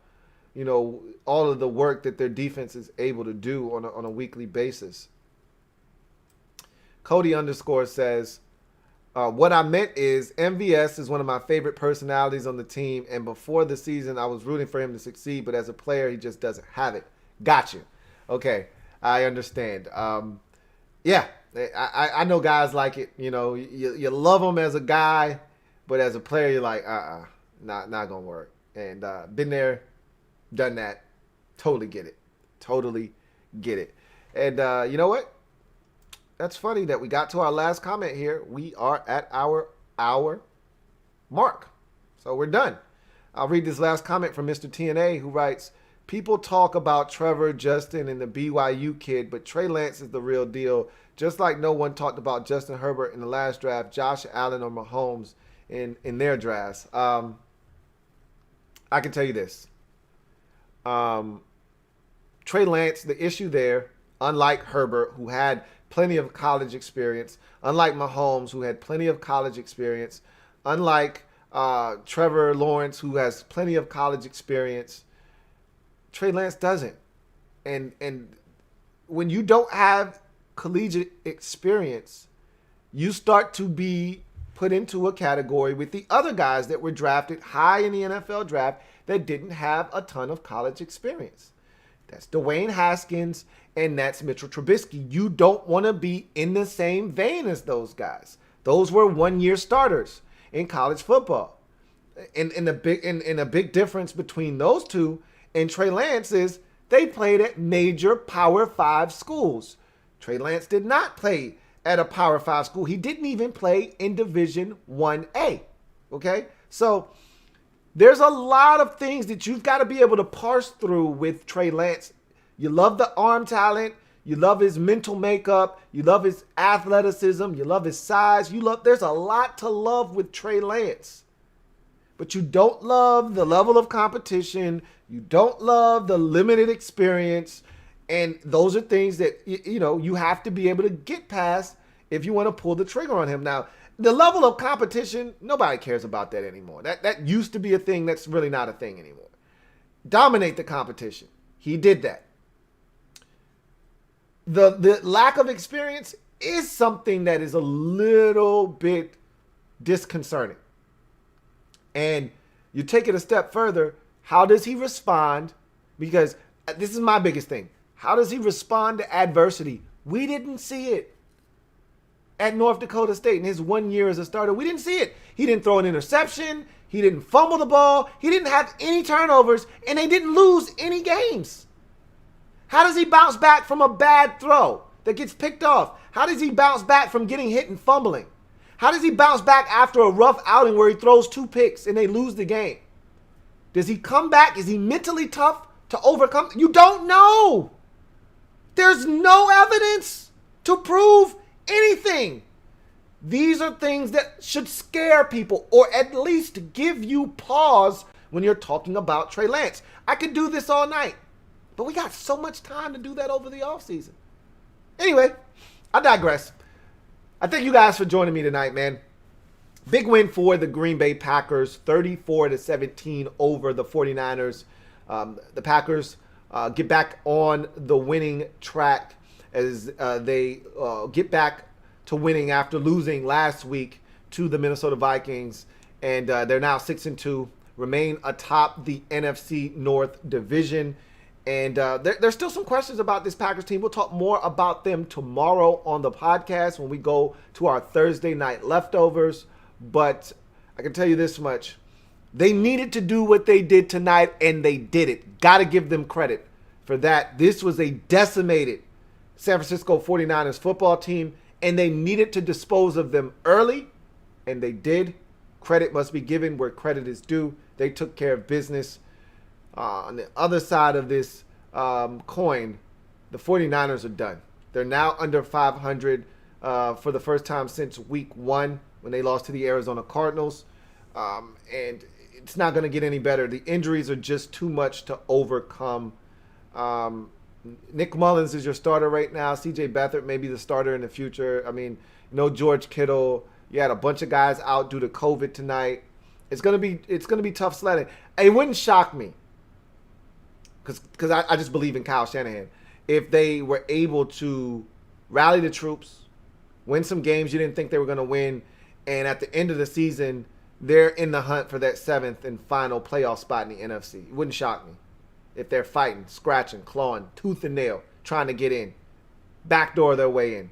you know, all of the work that their defense is able to do on a weekly basis. Cody _ says, what I meant is MVS is one of my favorite personalities on the team, and before the season, I was rooting for him to succeed, but as a player, he just doesn't have it. Got you. Okay, I understand. Yeah, I know guys like it. You know, you love him as a guy, but as a player, you're like, not gonna work. And been there, done that. Totally get it. Totally get it. And you know what? That's funny that we got to our last comment here. We are at our hour mark, so we're done. I'll read this last comment from Mr. TNA, who writes, people talk about Trevor, Justin, and the BYU kid, but Trey Lance is the real deal. Just like no one talked about Justin Herbert in the last draft, Josh Allen or Mahomes in their drafts. I can tell you this. Trey Lance, the issue there, unlike Herbert, who had plenty of college experience, unlike Mahomes, who had plenty of college experience, unlike Trevor Lawrence, who has plenty of college experience, Trey Lance doesn't. And when you don't have collegiate experience, you start to be put into a category with the other guys that were drafted high in the NFL draft that didn't have a ton of college experience. That's Dwayne Haskins and that's Mitchell Trubisky. You don't want to be in the same vein as those guys. Those were one-year starters in college football. And a big difference between those two and Trey Lance is they played at major Power 5 schools. Trey Lance did not play at a Power 5 school. He didn't even play in Division 1A. Okay? So there's a lot of things that you've got to be able to parse through with Trey Lance. You love the arm talent. You love his mental makeup. You love his athleticism. You love his size. There's a lot to love with Trey Lance. But you don't love the level of competition. You don't love the limited experience. And those are things that, you have to be able to get past if you want to pull the trigger on him. Now, the level of competition, nobody cares about that anymore. That used to be a thing that's really not a thing anymore. Dominate the competition. He did that. The lack of experience is something that is a little bit disconcerting. And you take it a step further, how does he respond? Because this is my biggest thing. How does he respond to adversity? We didn't see it at North Dakota State in his 1 year as a starter. We didn't see it. He didn't throw an interception. He didn't fumble the ball. He didn't have any turnovers, and they didn't lose any games. How does he bounce back from a bad throw that gets picked off? How does he bounce back from getting hit and fumbling? How does he bounce back after a rough outing where he throws 2 picks and they lose the game? Does he come back? Is he mentally tough to overcome? You don't know. There's no evidence to prove anything. These are things that should scare people or at least give you pause when you're talking about Trey Lance. I could do this all night, but we got so much time to do that over the offseason. Anyway, I digress. I thank you guys for joining me tonight, man. Big win for the Green Bay Packers, 34-17 over the 49ers. The Packers get back on the winning track as they get back to winning after losing last week to the Minnesota Vikings. And they're now 6-2, remain atop the NFC North division. And there's still some questions about this Packers team. We'll talk more about them tomorrow on the podcast when we go to our Thursday night leftovers. But I can tell you this much. They needed to do what they did tonight, and they did it. Got to give them credit for that. This was a decimated San Francisco 49ers football team, and they needed to dispose of them early, and they did. Credit must be given where credit is due. They took care of business. On the other side of this coin, the 49ers are done. They're now under 500 for the first time since week 1 when they lost to the Arizona Cardinals. And it's not going to get any better. The injuries are just too much to overcome. Nick Mullins is your starter right now. C.J. Beathard may be the starter in the future. I mean, no George Kittle. You had a bunch of guys out due to COVID tonight. It's gonna be tough sledding. It wouldn't shock me. Because I just believe in Kyle Shanahan. If they were able to rally the troops, win some games you didn't think they were going to win, and at the end of the season, they're in the hunt for that 7th and final playoff spot in the NFC. It wouldn't shock me if they're fighting, scratching, clawing, tooth and nail, trying to get in, backdoor their way in.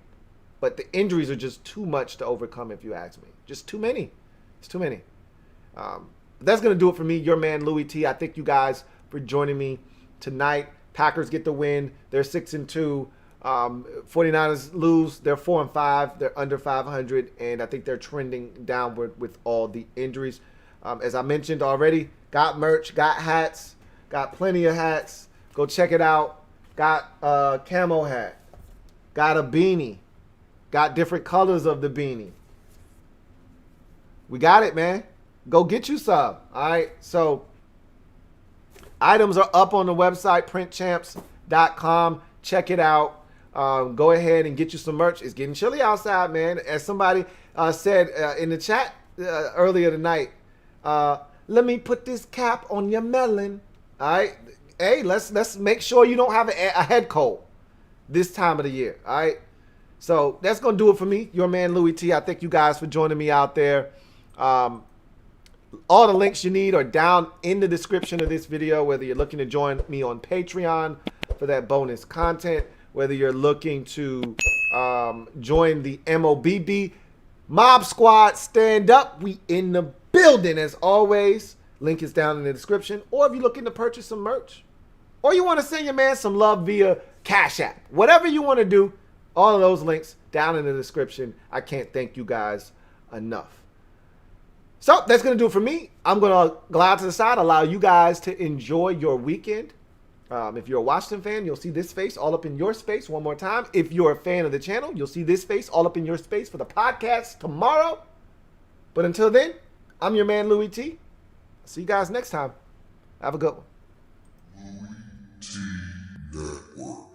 But the injuries are just too much to overcome, if you ask me. Just too many. It's too many. That's going to do it for me, your man, Louie T. I thank you guys for joining me tonight. Packers get the win. They're 6-2. 49ers lose. They're 4-5. They're under 500, and I think they're trending downward with all the injuries. As I mentioned already, got merch, got hats, got plenty of hats. Go check it out. Got a camo hat. Got a beanie. Got different colors of the beanie. We got it, man. Go get you some. All right. So items are up on the website, printchamps.com. LouieTeeNetwork.com. Check it out. Go ahead and get you some merch. It's getting chilly outside, man. As somebody said in the chat earlier tonight, let me put this cap on your melon. All right. Hey, let's make sure you don't have a head cold this time of the year. All right. So that's going to do it for me, your man Louie T. I thank you guys for joining me out there. All the links you need are down in the description of this video, whether you're looking to join me on Patreon for that bonus content, whether you're looking to join the MOBB Mob Squad Stand Up. We in the building as always. Link is down in the description. Or if you're looking to purchase some merch, or you want to send your man some love via Cash App, whatever you want to do, all of those links down in the description. I can't thank you guys enough. So that's going to do it for me. I'm going to glide to the side, allow you guys to enjoy your weekend. If you're a Washington fan, you'll see this face all up in your space one more time. If you're a fan of the channel, you'll see this face all up in your space for the podcast tomorrow. But until then, I'm your man, Louie T. See you guys next time. Have a good one. LouieTeeNetwork.